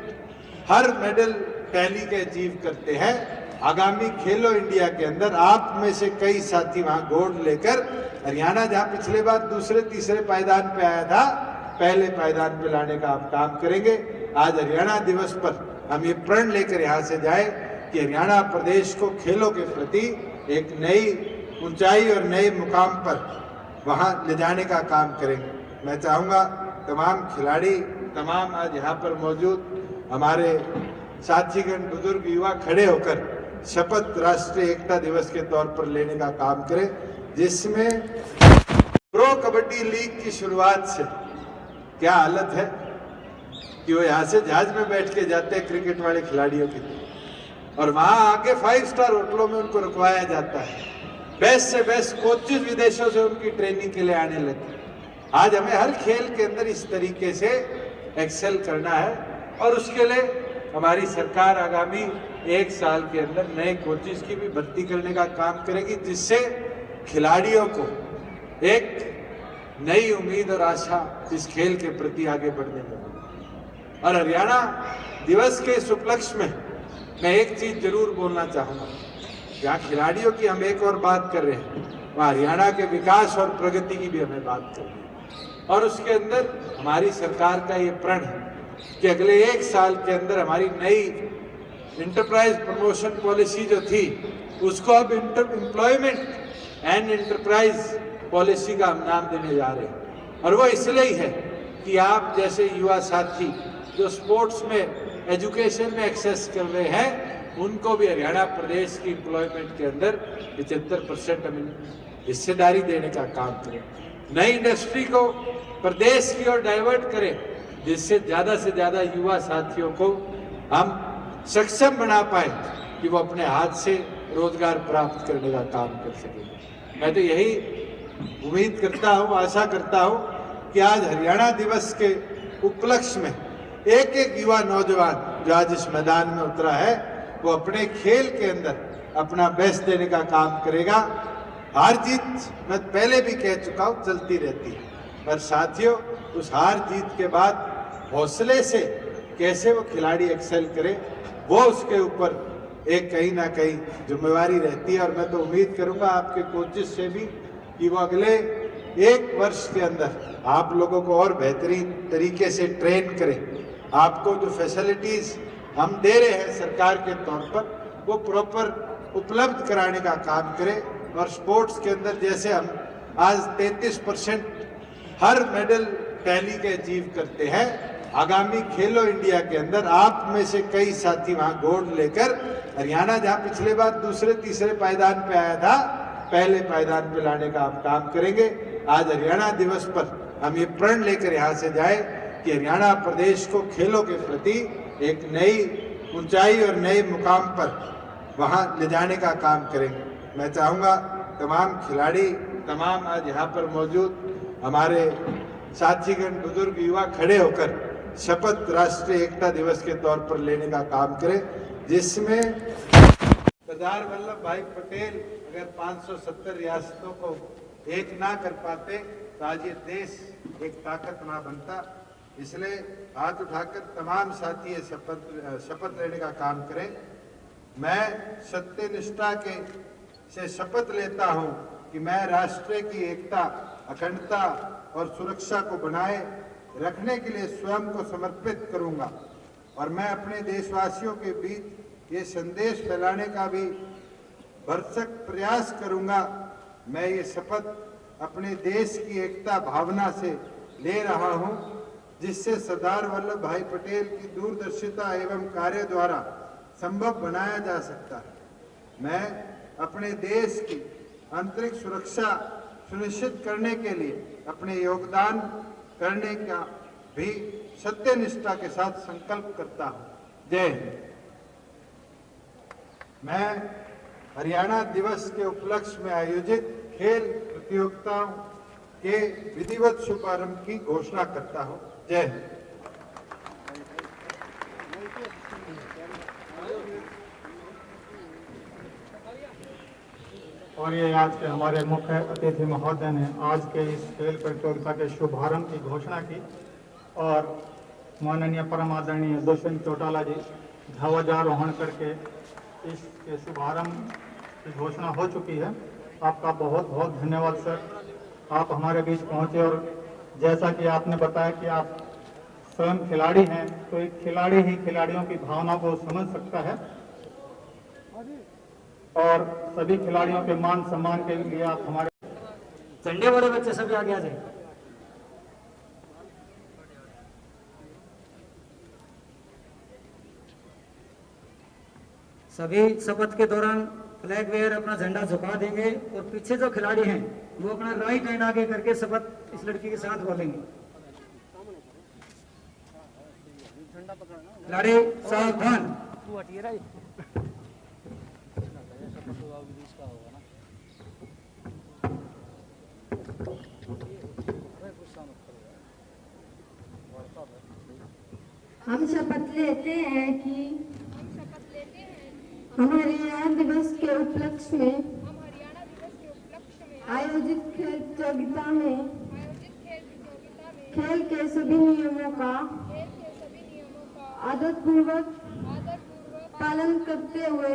हर मेडल टैली के अचीव करते हैं, आगामी खेलो इंडिया के अंदर आप में से कई साथी वहां गोल्ड लेकर हरियाणा, जहां पिछले बार दूसरे तीसरे पायदान पे आया था, पहले पायदान पे लाने का आप काम करेंगे। आज हरियाणा दिवस पर हम ये प्रण लेकर यहाँ से जाए कि हरियाणा प्रदेश को खेलों के प्रति एक नई ऊंचाई और नए मुकाम पर वहाँ ले जाने का काम करेंगे। मैं चाहूँगा तमाम खिलाड़ी, तमाम आज यहाँ पर मौजूद हमारे साथीगण, बुजुर्ग, युवा खड़े होकर शपथ राष्ट्रीय एकता दिवस के तौर पर लेने का काम करें, जिसमें प्रो कबड्डी लीग की शुरुआत से क्या हालत है कि वो यहाँ से जहाज में बैठ के जाते हैं क्रिकेट वाले खिलाड़ियों की, और वहां आके 5 स्टार होटलों में उनको रुकवाया जाता है। बेस्ट से बेस्ट कोचेज विदेशों से उनकी ट्रेनिंग के लिए आने लगे। आज हमें हर खेल के अंदर इस तरीके से एक्सेल करना है, और उसके लिए हमारी सरकार आगामी 1 साल के अंदर नए कोचेज की भी भर्ती करने का काम करेगी, जिससे खिलाड़ियों को एक नई उम्मीद और आशा इस खेल के प्रति आगे बढ़ने में। और हरियाणा दिवस के इस उपलक्ष्य में मैं एक चीज जरूर बोलना चाहूंगा। जहाँ खिलाड़ियों की हम एक और बात कर रहे हैं, वहाँ हरियाणा के विकास और प्रगति की भी हमें बात करनी है। और उसके अंदर हमारी सरकार का ये प्रण है कि अगले 1 साल के अंदर हमारी नई इंटरप्राइज प्रमोशन पॉलिसी जो थी उसको अब एम्प्लॉयमेंट एंड इंटरप्राइज पॉलिसी का हम नाम देने जा रहे हैं। और वो इसलिए ही है कि आप जैसे युवा साथी जो स्पोर्ट्स में एजुकेशन में एक्सेस कर रहे हैं उनको भी हरियाणा प्रदेश की एम्प्लॉयमेंट के अंदर 75% हम हिस्सेदारी देने का काम करें, नई इंडस्ट्री को प्रदेश की ओर डाइवर्ट करें, जिससे से ज़्यादा युवा साथियों को हम सक्षम बना पाए कि वो अपने हाथ से रोजगार प्राप्त करने का काम कर सकें। मैं तो यही उम्मीद करता हूँ, आशा करता हूँ कि आज हरियाणा दिवस के उपलक्ष्य में एक एक युवा नौजवान जो आज इस मैदान में उतरा है वो अपने खेल के अंदर अपना बेस्ट देने का काम करेगा। हार जीत मैं पहले भी कह चुका हूँ चलती रहती है, पर साथियों उस हार जीत के बाद हौसले से कैसे वो खिलाड़ी एक्सेल करे वो उसके ऊपर एक कहीं ना कहीं जिम्मेवारी रहती है। और मैं तो उम्मीद करूंगा आपके कोचेस से भी कि वो अगले 1 वर्ष के अंदर आप लोगों को और बेहतरीन तरीके से ट्रेन करें। आपको जो फैसिलिटीज हम दे रहे हैं सरकार के तौर पर वो प्रॉपर उपलब्ध कराने का काम करें। और स्पोर्ट्स के अंदर जैसे हम आज 33% हर मेडल टैली के अचीव करते हैं, आगामी खेलो इंडिया के अंदर आप में से कई साथी वहां गोल्ड लेकर हरियाणा जहां पिछले बार दूसरे तीसरे पायदान पे आया था पहले पायदान पे लाने का आप काम करेंगे। आज हरियाणा दिवस पर हम ये प्रण लेकर यहाँ से जाए कि हरियाणा प्रदेश को खेलों के प्रति एक नई ऊंचाई और नए मुकाम पर वहाँ ले जाने का काम करेंगे। मैं चाहूँगा तमाम खिलाड़ी, तमाम आज यहाँ पर मौजूद हमारे साथीगण, बुजुर्ग, युवा खड़े होकर शपथ राष्ट्रीय एकता दिवस के तौर पर लेने का काम करें, जिसमें सरदार वल्लभ भाई पटेल अगर 570 रियासतों को एक ना कर पाते तो आज ये देश एक ताकत ना बनता। इसलिए हाथ उठाकर तमाम साथी ये शपथ लेने का काम करें। मैं सत्यनिष्ठा से शपथ लेता हूं कि मैं राष्ट्र की एकता, अखंडता और सुरक्षा को बनाए रखने के लिए स्वयं को समर्पित करूंगा और मैं अपने देशवासियों के बीच ये संदेश फैलाने का भी भरसक प्रयास करूंगा। मैं ये शपथ अपने देश की एकता भावना से ले रहा हूं, जिससे सरदार वल्लभ भाई पटेल की दूरदर्शिता एवं कार्य द्वारा संभव बनाया जा सकता है। मैं अपने देश की आंतरिक सुरक्षा सुनिश्चित करने के लिए अपने योगदान करने का भी सत्यनिष्ठा के साथ संकल्प करता हूं। जय हिंद। मैं हरियाणा दिवस के उपलक्ष्य में आयोजित खेल प्रतियोगिताओं के विधिवत शुभारंभ की घोषणा करता हूं। जय हिंद। और ये आज के हमारे मुख्य अतिथि महोदय ने आज के इस खेल प्रतियोगिता के शुभारंभ की घोषणा की और माननीय परम आदरणीय दुष्यंत चौटाला जी ध्वजारोहण करके इसके शुभारंभ की घोषणा हो चुकी है। आपका बहुत बहुत धन्यवाद सर, आप हमारे बीच पहुंचे और जैसा कि आपने बताया कि आप स्वयं खिलाड़ी हैं, तो एक खिलाड़ी ही खिलाड़ियों की भावना को समझ सकता है और सभी खिलाड़ियों के मान सम्मान के लिए आप हमारे झंडे वाले बच्चे सभी आगे आ जाए। सभी शपथ के दौरान फ्लैग वेयर अपना झंडा झुका देंगे और पीछे जो खिलाड़ी हैं वो अपना राइट हैंड आगे करके शपथ इस लड़की के साथ बोलेंगे। खिलाड़ी सावधान। हम शपथ लेते हैं कि हम हरियाणा दिवस के उपलक्ष्य में आयोजित खेल प्रतियोगिता में खेल के सभी नियमों का आदरपूर्वक पालन करते हुए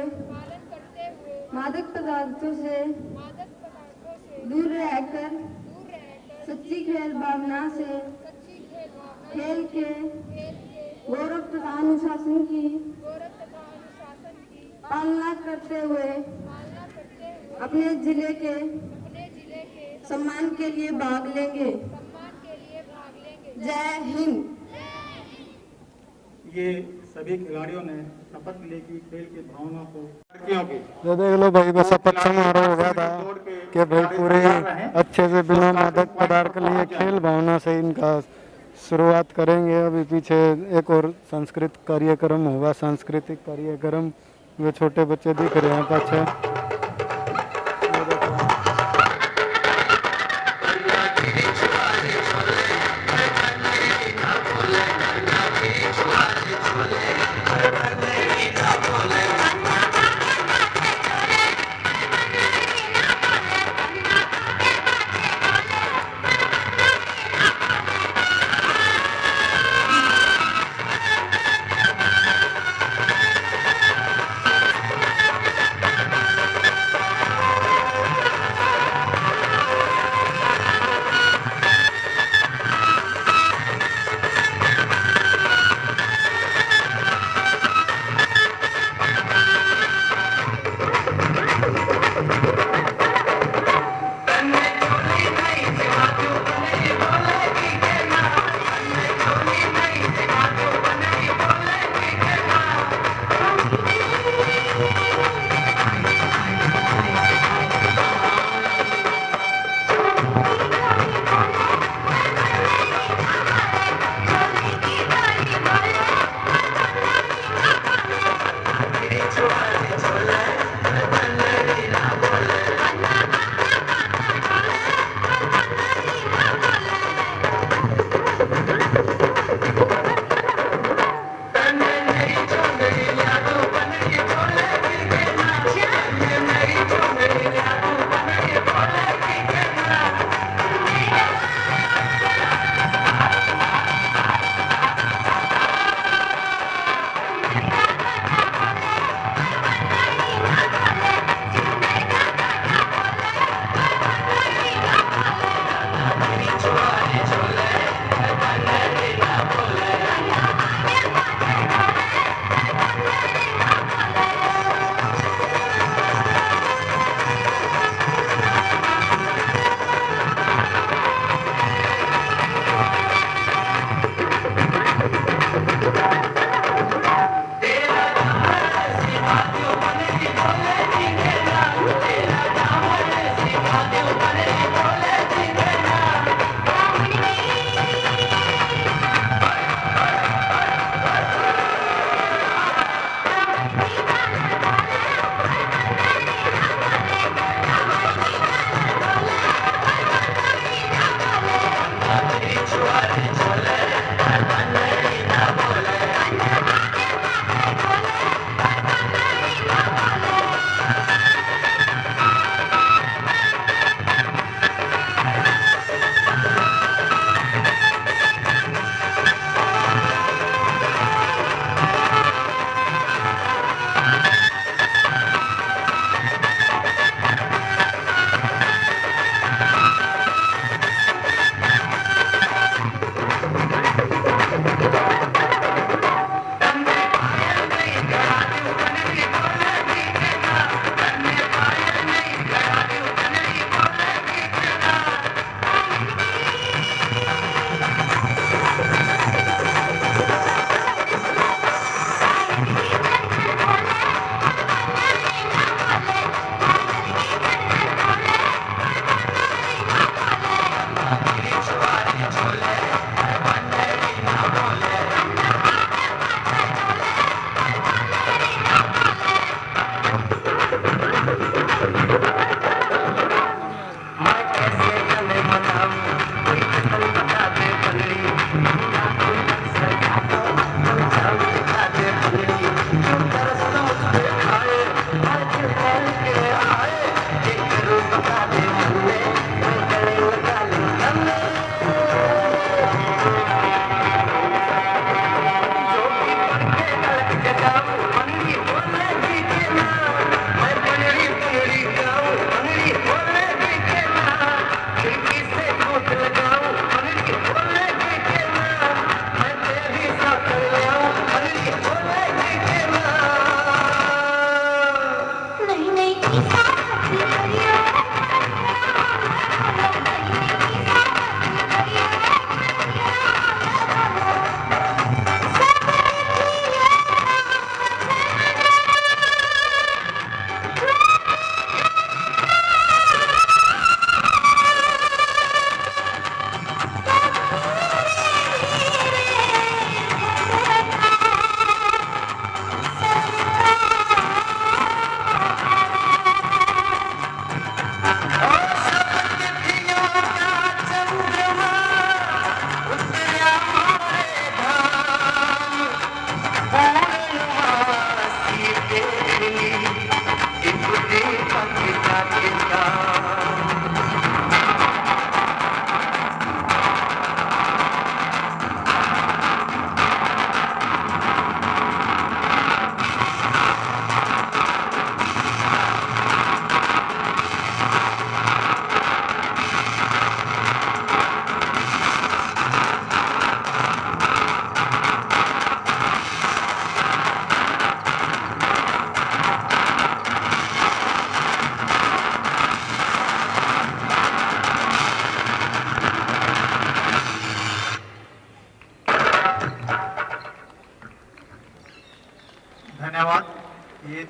मादक पदार्थों से दूर रहकर सच्ची खेल भावना से खेल के गौरव तथा अनुशासन की पालना करते हुए अपने जिले के सम्मान के लिए भाग लेंगे। जय हिंद। ये सभी खिलाड़ियों ने शपथ ली कि खेल की भावना को लड़कियों की ये देख लो भाई, बस शपथ समारोह हो गया था कि भाई पूरे अच्छे से बिना मादक पदार्थ के लिए खेल भावना से इनका शुरुआत करेंगे। अभी पीछे एक और सांस्कृतिक कार्यक्रम होगा, सांस्कृतिक कार्यक्रम। वे छोटे बच्चे दिख रहे हैं पाछे।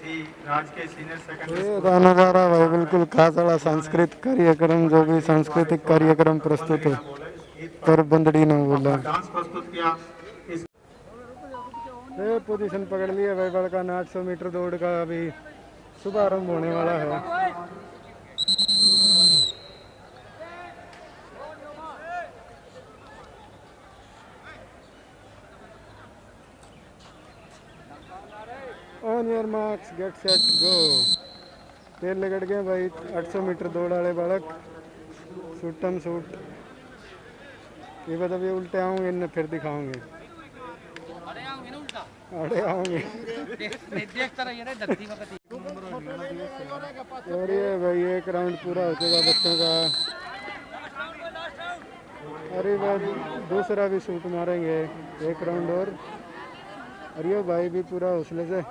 थी राजकीय सीनियर सेकेंडरी ये स्कूल नज़ारा भाई बिल्कुल खास वाला सांस्कृतिक कार्यक्रम, जो भी सांस्कृतिक कार्यक्रम प्रस्तुत है पर बंदड़ी ना बोला। डांस प्रस्तुत किया। इस ये पोजीशन पकड़ लिया भाई बड़का 800 मीटर दौड़ का अभी शुभारंभ होने वाला है। On your marks get set go. तेल लगड़ गए भाई 800 मीटर दौड़ वाले बालक शूटम शूट। ये बता भी उल्टे आऊँगे इन्हें फिर दिखाऊंगे। अरे आऊँगे देखता रहिए ना धरती में कभी। और ये भाई एक राउंड पूरा हो चुका बच्चों का। अरे भाई दूसरा भी शूट मारेंगे एक राउंड और ये भाई भी पूरा हौसले से।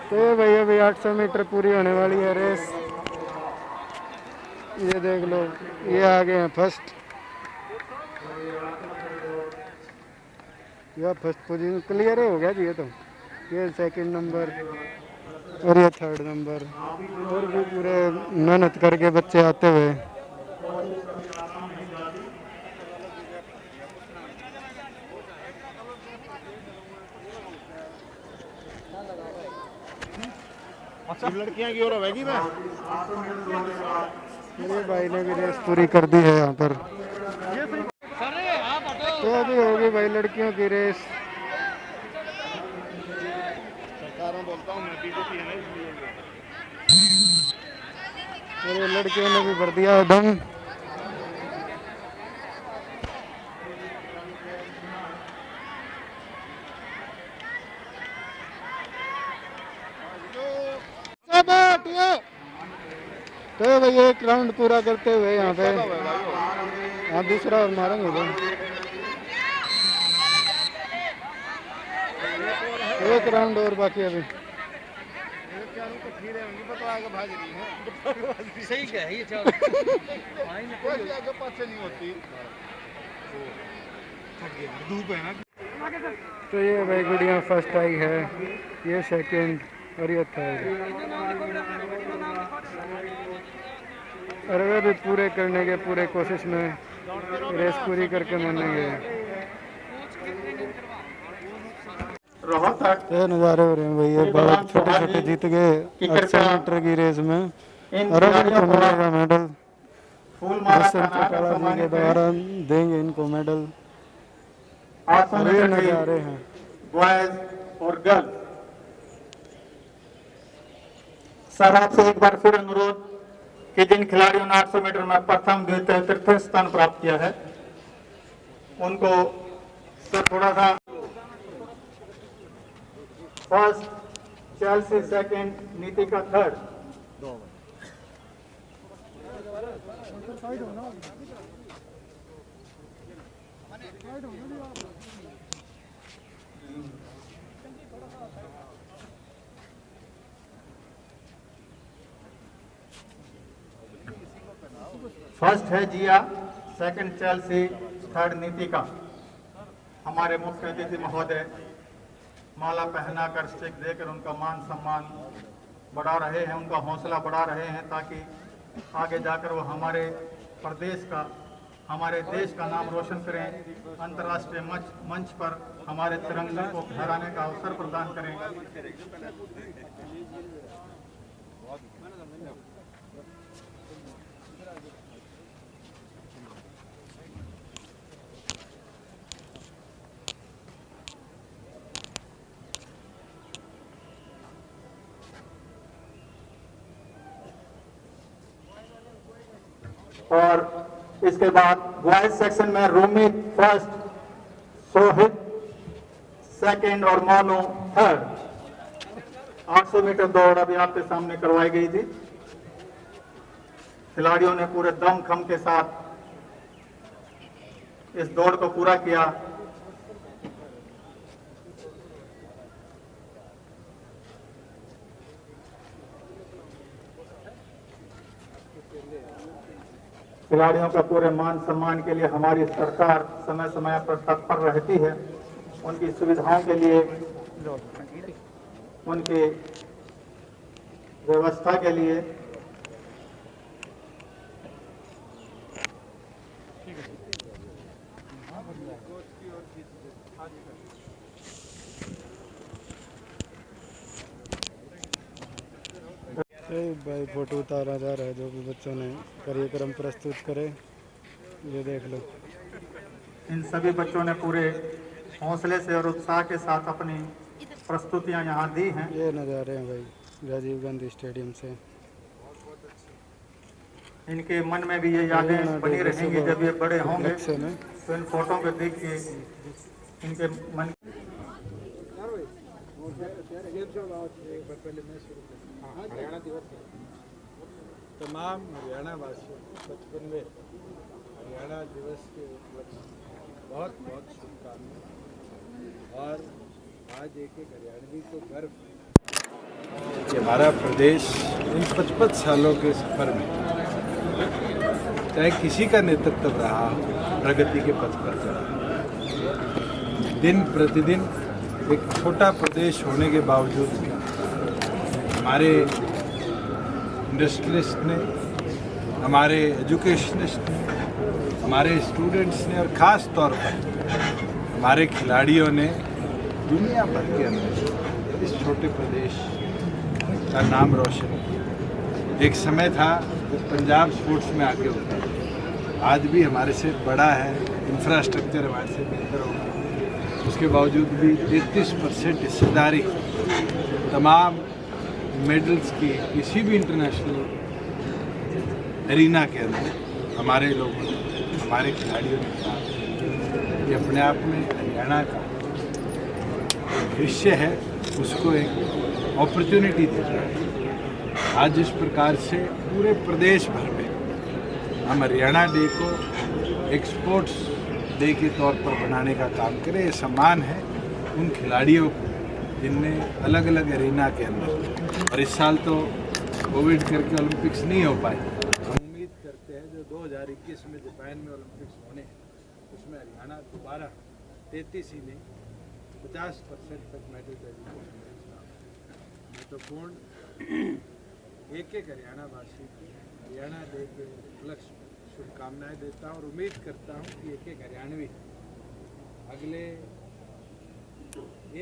तो भैया अभी 800 मीटर पूरी होने वाली है रेस। ये देख लो ये आ गए हैं फर्स्ट। यह फर्स्ट पोजीशन क्लियर हो गया जी। ये तो ये सेकंड नंबर और ये थर्ड नंबर। और भी पूरे मेहनत करके बच्चे आते हुए। लड़कियां की ओर होगी मैं मेरे भाई ने भी रेस पूरी कर दी है यहाँ पर। तो अभी होगी भाई लड़कियों की रेस। सरकार में बोलता हूँ मैं बीजेपी है ना इसलिए। और ये लड़कियों ने भी भर दिया दम। तो भाई एक राउंड पूरा करते हुए यहाँ पे यहाँ दूसरा और मारेंगे भाई। एक राउंड और बाकी अभी। सही क्या है ये चल नहीं होती धूप है ना। तो ये भाई गुड़िया फर्स्ट आई है, ये सेकंड और ये थर्ड। और वे भी पूरे करने के पूरे कोशिश में रेस पूरी करके मानेंगे। ये नज़ारे हो रहे हैं भाई। ये बालक छोटे छोटे जीत गए 800 मीटर की रेस में और अब इनको मिलेगा मेडल। दर्शन चौटाला जी के द्वारा देंगे इनको मेडल। और ये नज़ारे हैं बॉयज और गर्ल्स। सर आपसे एक बार फिर अनुरोध कि जिन खिलाड़ियों ने 800 मीटर में प्रथम द्वितीय तृतीय स्थान प्राप्त किया है उनको सर थोड़ा सा first Chelsea second Nitika third. First है जिया, सेकंड चेल्सी, थर्ड नीतिका। हमारे मुख्य अतिथि महोदय माला पहनाकर स्टिक देकर उनका मान सम्मान बढ़ा रहे हैं, उनका हौसला बढ़ा रहे हैं ताकि आगे जाकर वो हमारे प्रदेश का हमारे देश का नाम रोशन करें, अंतर्राष्ट्रीय मंच पर हमारे तिरंगे को फहराने का अवसर प्रदान करें। और इसके बाद बॉयज सेक्शन में रोमित फर्स्ट, सोहित सेकंड और मोनू थर्ड। 800 मीटर दौड़ अभी आपके सामने करवाई गई थी। खिलाड़ियों ने पूरे दमखम के साथ इस दौड़ को पूरा किया। खिलाड़ियों का पूरे मान सम्मान के लिए हमारी सरकार समय समय पर तत्पर रहती है। उनकी सुविधाओं के लिए, उनकी व्यवस्था के लिए भाई फोटो उतारा जा रहा है जो भी बच्चों ने कार्यक्रम प्रस्तुत करे, ये देख लो। इन सभी बच्चों ने पूरे हौसले से और उत्साह के साथ अपनी प्रस्तुतियां यहाँ दी हैं। ये नज़ारे हैं भाई राजीव गांधी स्टेडियम से। इनके मन में भी ये यादें बनी रहेंगी जब ये बड़े होंगे, तो इन फोटो को देख के इनके मन हरियाणा दिवस है। तमाम हरियाणा वासियों को 55वें हरियाणा दिवस के उपलक्ष्य बहुत बहुत शुभकामनाएं। और आज एक एक हरियाणवी को गर्व कि हमारा प्रदेश इन 55 सालों के सफर में चाहे किसी का नेतृत्व रहा हो, प्रगति के पथ पर चला। दिन प्रतिदिन एक छोटा प्रदेश होने के बावजूद हमारे इंडस्ट्रियलिस्ट ने, हमारे एजुकेशनिस्ट ने, हमारे स्टूडेंट्स ने और ख़ास तौर पर हमारे खिलाड़ियों ने दुनिया भर के अंदर इस छोटे प्रदेश का नाम रोशन किया। एक समय था जब पंजाब स्पोर्ट्स में आगे होता था, आज भी हमारे से बड़ा है, इंफ्रास्ट्रक्चर हमारे से बेहतर होगा, उसके बावजूद भी 33% हिस्सेदारी तमाम मेडल्स की किसी भी इंटरनेशनल एरिना के अंदर हमारे लोगों ने, हमारे खिलाड़ियों ने कहा। ये अपने आप में हरियाणा का हिस्से है, उसको एक अपॉर्चुनिटी दे रहा है। आज इस प्रकार से पूरे प्रदेश भर में हम हरियाणा डे को एक स्पोर्ट्स डे के तौर पर बनाने का काम करें। ये सम्मान है उन खिलाड़ियों को जिनने अलग अलग एरिना के अंदर, और इस साल तो कोविड करके ओलंपिक्स नहीं हो पाए, हम उम्मीद करते हैं जो 2021 में जापान में ओलंपिक्स होने हैं उसमें हरियाणा दोबारा 33 ही नहीं 50% तक मेडल का महत्वपूर्ण एक एक हरियाणा वासी की हरियाणा डे के उपलक्ष्य में शुभकामनाएं देता हूँ और उम्मीद करता हूँ कि एक एक हरियाणवी अगले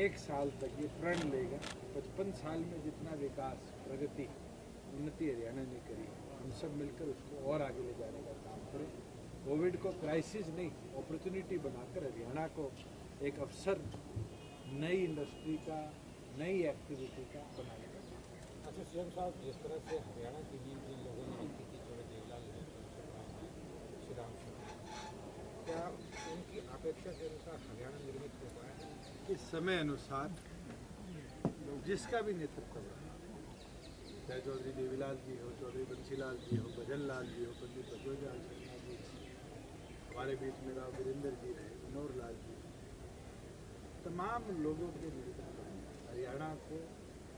एक साल तक ये प्रण लेगा। 55 साल में जितना विकास, प्रगति, उन्नति हरियाणा ने करी, हम सब मिलकर उसको और आगे ले जाने का काम करें। कोविड को क्राइसिस नहीं, अपॉर्चुनिटी बनाकर हरियाणा को एक अवसर नई इंडस्ट्री का, नई एक्टिविटी का बनाने का काम। अच्छा सीएम साहब, जिस तरह से हरियाणा की नींव जिन लोगों ने रखी थी, थोड़े देवलाल है, श्री राम सिंह, क्या उनकी अपेक्षा के अनुसार हरियाणा निर्मित हो पाया? इस समय अनुसार जिसका भी नेतृत्व रहा, चाहे चौधरी देवीलाल जी हो, चौधरी बंसीलाल जी हो, भजन लाल जी हो, पंडित भगवतलाल शर्मा जी, हमारे बीच में राव वीरेंद्र जी रहे, मनोहर लाल जी, तमाम लोगों के नेतृत्व हरियाणा को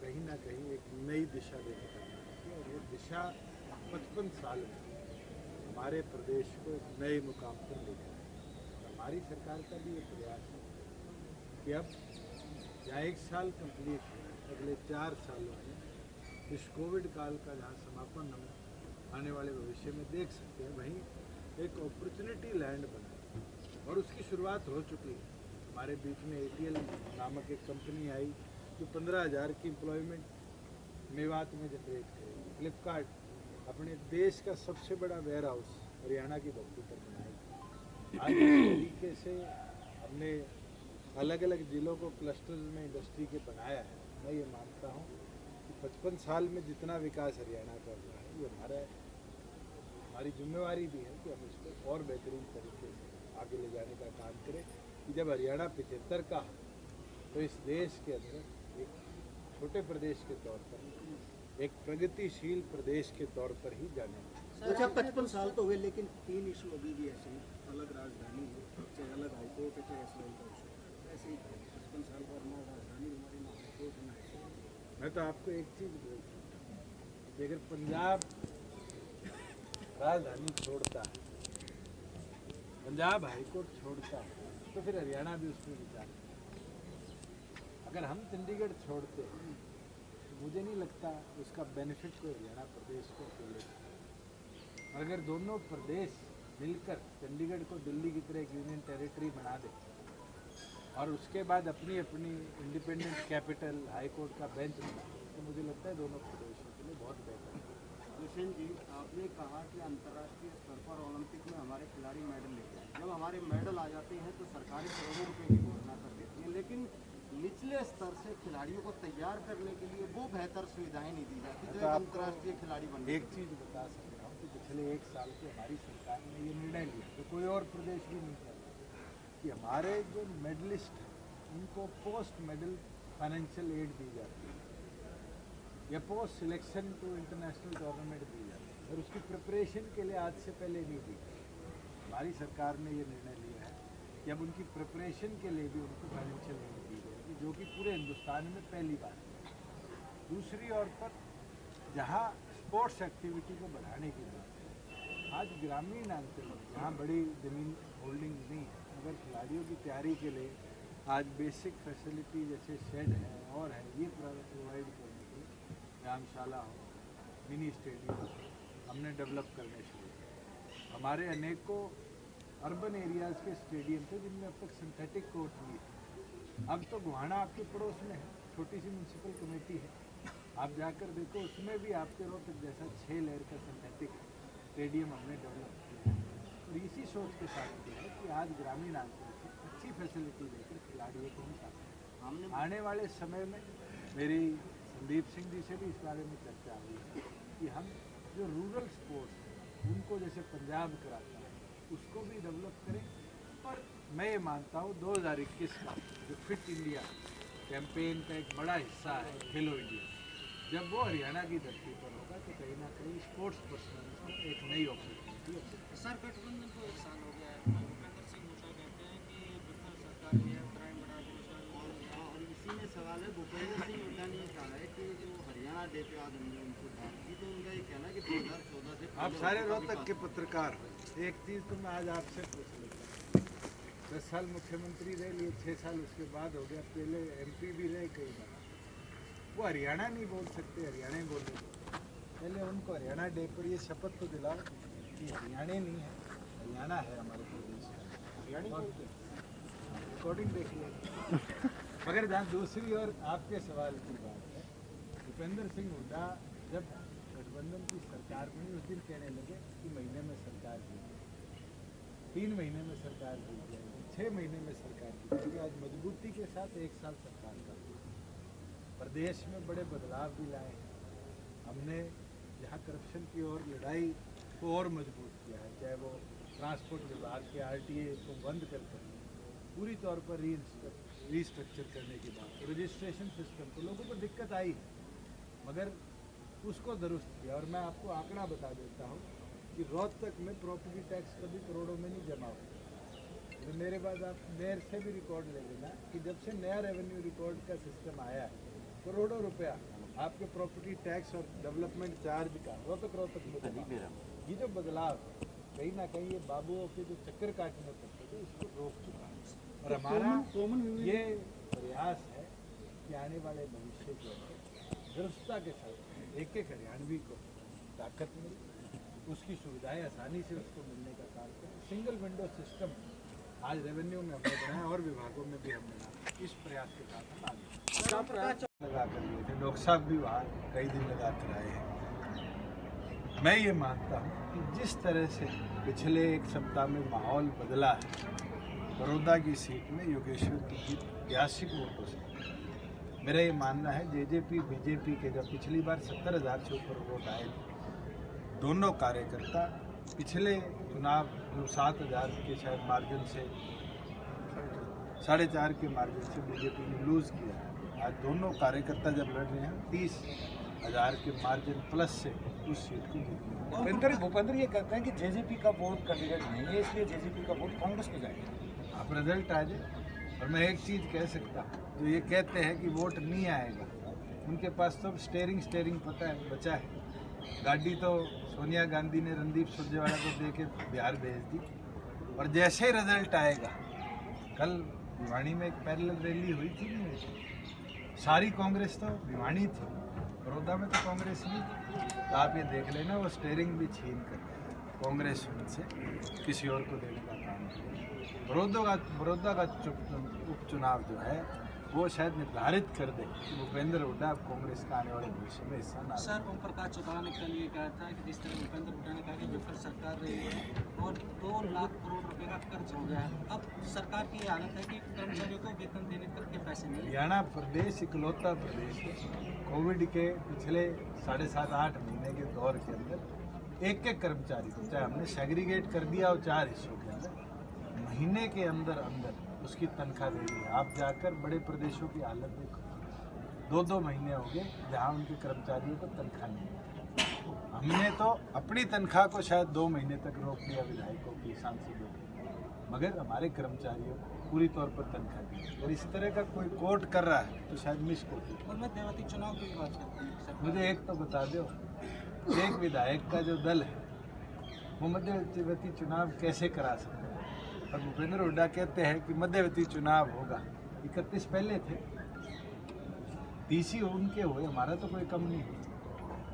कहीं ना कहीं एक नई दिशा देने का काम किया। और वो दिशा 55 साल में हमारे प्रदेश को एक नए मुकाम पर ले गया। हमारी सरकार का भी ये प्रयास है कि अब या 1 साल कंप्लीट अगले 4 सालों में इस कोविड काल का जहाँ समापन हम आने वाले भविष्य में देख सकते हैं, वहीं एक अपॉर्चुनिटी लैंड बना और उसकी शुरुआत हो चुकी है। हमारे बीच में ATL नामक एक कंपनी आई जो 15,000 की एम्प्लॉयमेंट मेवात में जनरेट करेगी। फ्लिपकार्ट अपने देश का सबसे बड़ा वेयर हाउस हरियाणा की धरती पर बनाएगी। आज इस तरीके से हमने अलग अलग जिलों को क्लस्टर्स में इंडस्ट्री के बनाया है। मैं ये मानता हूँ कि 55 साल में जितना विकास हरियाणा का हुआ है, ये हमारी जिम्मेवारी भी है कि हम इसको और बेहतरीन तरीके से आगे ले जाने का काम करें कि जब हरियाणा 75 का हो तो इस देश के अंदर एक छोटे प्रदेश के तौर पर, एक प्रगतिशील प्रदेश के तौर पर ही जाने। अच्छा 55 साल तो हुए, लेकिन 3 इशू अभी भी ऐसे हैं, अलग राजधानी है, चाहे अलग हाईकोर्ट है, चाहे एसवाई का इशू, ऐसे ही 55 साल बाद ना राजधानी हमारी ना हाईकोर्ट ना एसवाई। मैं तो आपको एक चीज़ बोलता हूँ कि अगर पंजाब राजधानी छोड़ता है, पंजाब हाईकोर्ट छोड़ता है, तो फिर हरियाणा भी उस पर विचार करें। अगर हम चंडीगढ़ छोड़ते तो मुझे नहीं लगता उसका बेनिफिट कोई हरियाणा प्रदेश को अकेले। और अगर दोनों प्रदेश मिलकर चंडीगढ़ को दिल्ली की तरह एक यूनियन टेरिटरी बना दे और उसके बाद अपनी अपनी इंडिपेंडेंट कैपिटल हाई कोर्ट का बेंच बना दे, तो मुझे लगता है दोनों प्रदेशों के लिए बहुत बेहतर है। हुसैन जी, आपने कहा कि अंतर्राष्ट्रीय स्तर पर ओलंपिक में हमारे खिलाड़ी मेडल लेके आए। जब हमारे मेडल आ जाते हैं तो सरकारें करोड़ों रुपए की घोषणा कर देती हैं, लेकिन निचले स्तर से खिलाड़ियों को तैयार करने के लिए वो बेहतर सुविधाएं नहीं दी जाती जो अंतर्राष्ट्रीय खिलाड़ी बन। एक चीज़ बता सकता हूँ कि पिछले 1 साल से हमारी सरकार ने ये निर्णय लिया, तो कोई और प्रदेश भी नहीं कर कि हमारे जो मेडलिस्ट हैं उनको पोस्ट मेडल फाइनेंशियल एड दी जाती है या post selection to international tournament दी जाती है, और उसकी प्रिपरेशन के लिए आज से पहले नहीं दी। हमारी सरकार ने ये निर्णय लिया है कि अब उनकी प्रिपरेशन के लिए भी उनको फाइनेंशियल एड दी जाएगी, जो कि पूरे हिंदुस्तान में पहली बार है। दूसरी ओर पर जहाँ स्पोर्ट्स एक्टिविटी को बढ़ाने की बात है, आज ग्रामीण अंचल में जहाँ बड़ी ज़मीन होल्डिंग नहीं है, मगर खिलाड़ियों की तैयारी के लिए आज बेसिक फैसिलिटी जैसे शेड है और है, ये प्रोवाइड करने की व्यायामशाला हो, मिनी स्टेडियम हमने डेवलप करने शुरू किए। हमारे अनेकों अर्बन एरियाज़ के स्टेडियम थे जिनमें अब तक सिंथेटिक कोर्ट नहीं है। अब तो गोहाना आपके पड़ोस में है, छोटी सी म्यूनसिपल कमेटी है, आप जाकर देखो, उसमें भी आपके रोहतक जैसा 6 लेयर का सिंथेटिक स्टेडियम हमने डेवलप किया है। और इसी सोच के साथ किया है कि आज ग्रामीण अंचल से अच्छी फैसिलिटी देकर खिलाड़ियों को हम साथ हमने आने वाले समय में मेरी संदीप सिंह जी से भी इस बारे में चर्चा हुई है कि हम जो रूरल स्पोर्ट्स हैं उनको जैसे पंजाब कराता है उसको भी डेवलप करें। और मैं ये मानता हूँ 2021 का जो फिट इंडिया कैंपेन का एक बड़ा हिस्सा है खेलो इंडिया, जब वो हरियाणा की धरती पर होगा तो कहीं ना कहीं स्पोर्ट्स पर्सन को एक नई अपॉर्चुनिटी होगी। सर, गठबंधन को 1 साल हो गया है, भूपेंद्र सिंह हुड्डा कहते हैं कि बिल्कुल सरकार भी है, क्राइम बढ़ा दी, और इसी में सवाल है, भूपेंद्र सिंह हुड्डा ने ये कहा है कि जो हरियाणा डे पे आज हमने उनको बात की, तो उनका ये कहना है कि 2014 से आप सारे रोहतक के पत्रकार, एक चीज़ तो मैं आज आपसे पूछ लेता हूँ, 10 साल मुख्यमंत्री रह लिए, 6 साल उसके बाद हो गया, पहले MP भी रहे कई बार, वो हरियाणा नहीं बोल सकते, हरियाणा बोले। पहले उनको हरियाणा डे पर ये शपथ तो दिलाओ कि हरियाणा नहीं है, हरियाणा है हमारे प्रदेश का। रिकॉर्डिंग देख लिया। मगर जहाँ दूसरी ओर आपके सवाल की बात है, भूपेंद्र सिंह हुड्डा जब गठबंधन की सरकार बनी उस दिन कहने लगे कि महीने में सरकार दी जाएगी, 3 महीने में सरकार दी जाएगी, 6 महीने में सरकार दी जाएगी। आज मजबूती के साथ 1 साल सरकार का प्रदेश में बड़े बदलाव भी लाए हैं। हमने जहाँ करप्शन की ओर लड़ाई को और मजबूत किया है, चाहे वो ट्रांसपोर्ट विभाग के RTA को बंद कर पूरी तौर पर रीस्ट्रक्चर करने की बात, रजिस्ट्रेशन सिस्टम को लोगों को दिक्कत आई है मगर उसको दुरुस्त किया। और मैं आपको आंकड़ा बता देता हूँ कि रोहतक में प्रॉपर्टी टैक्स कभी करोड़ों में नहीं जमा हुआ। तो मेरे बाद आप मेयर से भी रिकॉर्ड ले लेना कि जब से नया रेवेन्यू रिकॉर्ड का सिस्टम आया है, करोड़ों रुपया आपके प्रॉपर्टी टैक्स और डेवलपमेंट चार्ज का रोहतक में जमा। ये जो बदलाव कहीं ना कहीं ये बाबुओं के जो चक्कर काटने पड़ते थे उसको रोक चुका है। और हमारा ये प्रयास है कि आने वाले भविष्य के अंदर दृढ़ता के साथ एक हरियाणवी को ताकत मिले, उसकी सुविधाएं आसानी से उसको मिलने का काम करें। सिंगल विंडो सिस्टम आज रेवेन्यू में हमने बनाया और विभागों में भी हमने बनाया। इस प्रयास के साथ हम आगे लगा कर लिए थे, डॉक्टर साहब भी वहाँ कई दिन लगा कर आए हैं। मैं ये मानता हूँ कि जिस तरह से पिछले 1 सप्ताह में माहौल बदला है, बड़ौदा की सीट में योगेश्वर की जीत 82 वोटों से, मेरा ये मानना है जेजेपी बीजेपी के जब पिछली बार 70,000 से ऊपर वोट आए थे, दोनों कार्यकर्ता पिछले चुनाव जो 7,000 के शायद मार्जिन से 4.5 के मार्जिन से बीजेपी ने लूज़ किया है, आज दोनों कार्यकर्ता जब लड़ रहे हैं 30,000 के मार्जिन प्लस से उस सीट को जीतने। भूपेंद्र ये कहते हैं कि जेजेपी का वोट कैंडिडेट नहीं है, इसलिए जेजेपी का वोट कांग्रेस को जाएगा। आप रिजल्ट आ जाए। और मैं एक चीज़ कह सकता हूँ, जो ये कहते हैं कि वोट नहीं आएगा, उनके पास तो स्टेयरिंग पता है बचा है। गाड़ी तो सोनिया गांधी ने रणदीप सुरजेवाला को दे के बिहार भेज दी, और जैसे ही रिजल्ट आएगा, कल भिवानी में एक पैरेलल रैली हुई थी, सारी कांग्रेस तो भिवानी थी, बड़ौदा में तो कांग्रेस नहीं थी। तो आप ये देख लेना, वो स्टेयरिंग भी छीन कर कांग्रेस उनसे किसी और को देने का काम किया। बड़ौदा का उपचुनाव जो है वो शायद निर्धारित कर दे कि भूपेंद्र हुड्डा कांग्रेस का आने वाले भविष्य में हिस्सा ना। सर, ओम प्रकाश चौटाला ने कल ये कहा था कि जिस तरह भूपेंद्र हुड्डा ने कहा कि विफल सरकार रही है और 2 लाख करोड़ रुपए का कर्ज हो गया है, अब सरकार की ये हालत है कि कर्मचारियों को वेतन देने तक के पैसे नहीं। हरियाणा प्रदेश इकलौता प्रदेश है कोविड के पिछले 7.5-8 महीने के दौर के अंदर एक कर्मचारी को, चाहे हमने सेग्रीगेट कर दिया हो 4 हिस्सों के अंदर, महीने के अंदर उसकी तनख्वाह दे रही है। आप जाकर बड़े प्रदेशों की हालत देखो, 2-2 महीने हो गए जहाँ उनके कर्मचारियों को तनख्वाह नहीं है। हमने तो अपनी तनख्वाह को शायद 2 महीने तक रोक लिया, विधायकों की, सांसदों की, मगर हमारे कर्मचारियों को पूरी तौर पर तनख्वाह दी। अगर इस तरह का कोई कोर्ट कर रहा है तो शायद मिस कोर्ट। और मैं देवती चुनाव की बात करता हूँ, मुझे एक तो बता दो, एक विधायक का जो दल है वो मध्यवर्ती चुनाव कैसे करा सकते हैं? और भूपेंद्र हुड्डा कहते हैं कि मध्यवर्ती चुनाव होगा। 31 पहले थे, 30 ही उनके हुए, हमारा तो कोई कम नहीं है।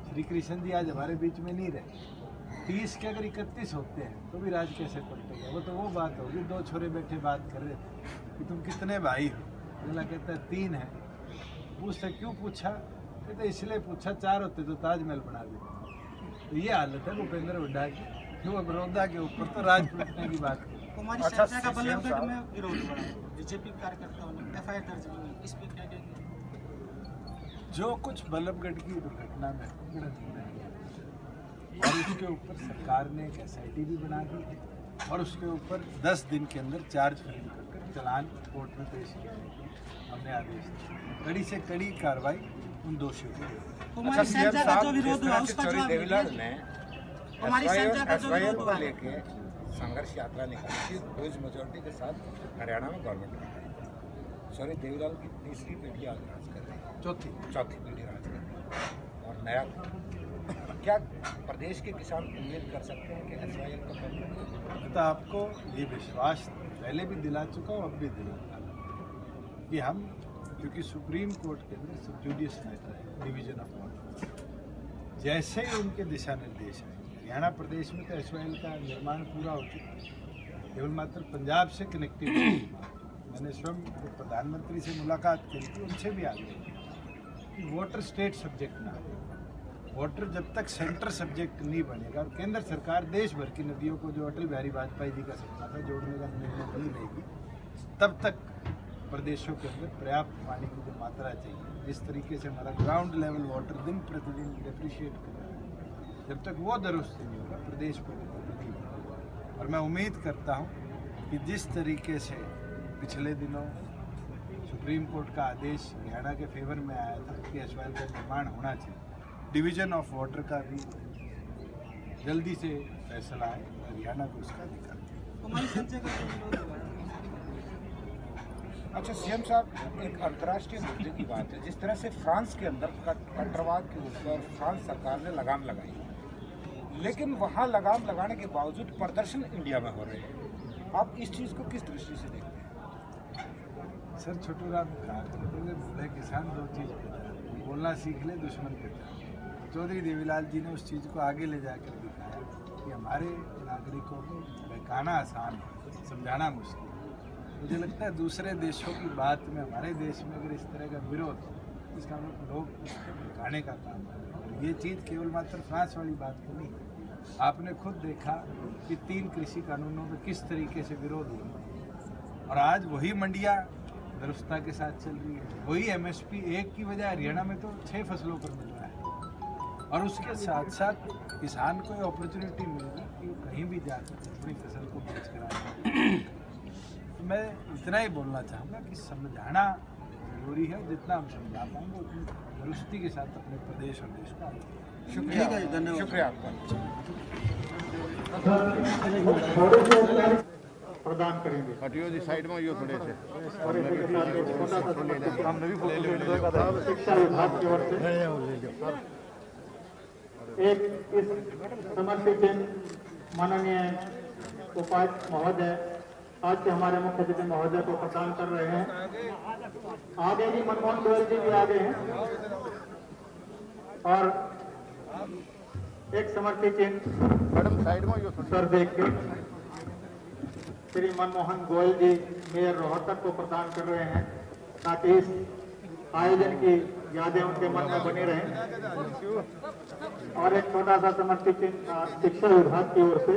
श्री कृष्ण जी आज हमारे बीच में नहीं रहे। 30 के अगर 31 होते हैं तो भी राज कैसे पलटेगा? वो तो वो बात होगी, 2 छोरे बैठे बात कर रहे थे कि तुम कितने भाई हो? अगला कहता है 3 है। पूछते क्यों पूछा? कहते इसलिए पूछा, 4 होते तो ताजमहल बना देते। तो ये हालत है भूपेंद्र हुड्डा की। क्यों बड़ौदा के ऊपर तो राज पलटने की बात की। कुमारी संजय का बल्लभगढ़ में विरोध हुआ है, बीजेपी कार्यकर्ताओं ने FIR दर्ज की, इस पे क्या कहेंगे? जो कुछ बल्लभगढ़ की दुर्घटना में और उसके ऊपर सरकार ने एक SIT भी बना दी है और उसके ऊपर 10 दिन के अंदर चार्ज फ्रेम कर चालान कोर्ट में पेश किया हमने आदेश दिया। कड़ी से कड़ी कार्रवाई उन दोषियों की। कुमारी संजय का जो विरोध हुआ उसका जवाब देवीलाल ने कुमारी संजय का जो विरोध हुआ लेके संघर्ष यात्रा निकाली थी, ह्यूज मेजोरिटी के साथ हरियाणा में गवर्नमेंट बनाई। सॉरी, देवीलाल की तीसरी पीढ़ी आज राज कर रही है, चौथी पीढ़ी राज कर रही है। और नया क्या प्रदेश के किसान उम्मीद कर सकते हैं कि SYL का तो आपको ये विश्वास पहले भी दिला चुका हूँ, अब भी दिलाता हूँ कि हम, क्योंकि सुप्रीम कोर्ट के अंदर सब जुडियस मैटर है, डिवीजन ऑफ पावर, जैसे ही उनके दिशा निर्देश है। हरियाणा प्रदेश में तो SYL का निर्माण पूरा हो चुका है, केवल मात्र पंजाब से कनेक्टिविटी। मैंने स्वयं प्रधानमंत्री से मुलाकात की थी, उनसे भी आग्रह कि वाटर स्टेट सब्जेक्ट ना हो। वाटर जब तक सेंटर सब्जेक्ट नहीं बनेगा और केंद्र सरकार देश भर की नदियों को, जो अटल बिहारी वाजपेयी जी का सपना था, जोड़ने का निर्णय नहीं लेगी, तब तक प्रदेशों के अंदर पर्याप्त पानी की जो मात्रा चाहिए, जिस तरीके से हमारा ग्राउंड लेवल वाटर दिन प्रतिदिन डिप्रिशिएट कर रहा है, जब तक वो दुरुस्त नहीं होगा प्रदेश पर नहीं होगा। और मैं उम्मीद करता हूँ कि जिस तरीके से पिछले दिनों सुप्रीम कोर्ट का आदेश हरियाणा के फेवर में आया था कि SYL का निर्माण होना चाहिए, डिवीजन ऑफ वाटर का भी जल्दी से फैसला है, हरियाणा को उसका अधिकार। अच्छा सीएम साहब, एक अंतर्राष्ट्रीय मुद्दे की बात है, जिस तरह से फ्रांस के अंदर कट्टरवाद के ऊपर फ्रांस सरकार ने लगाम लगाई, लेकिन वहाँ लगाम लगाने के बावजूद प्रदर्शन इंडिया में हो रहे हैं। आप इस चीज़ को किस दृष्टि से देखते हैं? सर, छोटू राम कहा करते थे, बोले किसान 2 चीज़ पे बोलना सीख ले, दुश्मन पे। चौधरी देवीलाल जी ने उस चीज़ को आगे ले जाकर दिखाया कि हमारे नागरिकों को बहकाना आसान है, समझाना मुश्किल। मुझे लगता है दूसरे देशों की बात में हमारे देश में अगर इस तरह का विरोध, इसका लोग उसको भड़काने का काम करें। ये चीज़ केवल मात्र फ्रांस वाली बात को नहीं, आपने खुद देखा कि 3 कृषि कानूनों में किस तरीके से विरोध हुआ और आज वही मंडियाँ दुरुस्ता के साथ चल रही है, वही MSP 1 की बजाय हरियाणा में तो 6 फसलों पर मिल रहा है। और उसके साथ साथ किसान को अपॉर्चुनिटी मिलेगी कि वो कहीं भी जाकर अपनी फसल को बेच कर आए। तो मैं इतना ही बोलना चाहूँगा कि समझाना जरूरी है, जितना हम समझा पाएंगे उतनी दुरुस्ती के साथ अपने प्रदेश और देश का। शुक्रिया, धन्यवाद, शुक्रिया आपका। प्रदान करेंगे। हटियो जी साइड में, यो थोड़े से और शिक्षा विभाग की ओर से एक इस समर्पित चिन्ह माननीय उपायुक्त महोदय आज के हमारे मुख्य अतिथि महोदय को प्रदान कर रहे हैं। आगे भी मनमोहन गोयल जी भी आगे हैं और एक समर्पित चिन्ह मैडम साइड में सर देख के श्री मनमोहन गोयल जी मेयर रोहतक को प्रदान कर रहे हैं ताकि इस आयोजन की यादें उनके मन में बनी रहें। और एक छोटा सा समर्पित चिन्ह शिक्षा विभाग की ओर से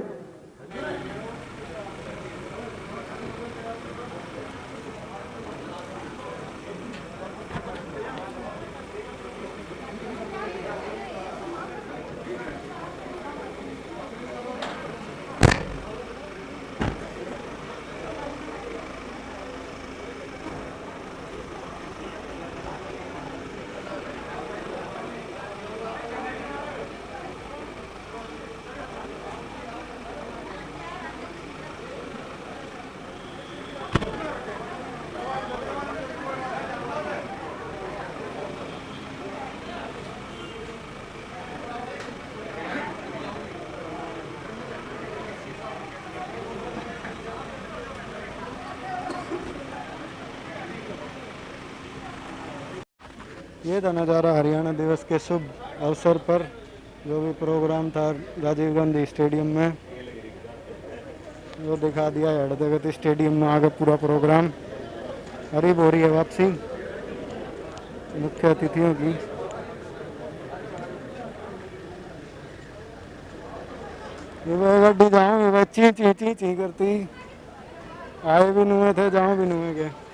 ये था नज़ारा हरियाणा दिवस के शुभ अवसर पर जो भी प्रोग्राम था राजीव गांधी स्टेडियम में, वो दिखा दिया है। हृदय स्टेडियम में आगे पूरा प्रोग्राम। करीब हो रही है वापसी मुख्य अतिथियों की। ये गड्डी जाऊँ ची ची ची ची करती आए भी नुए थे, जाऊँ भी नुए के।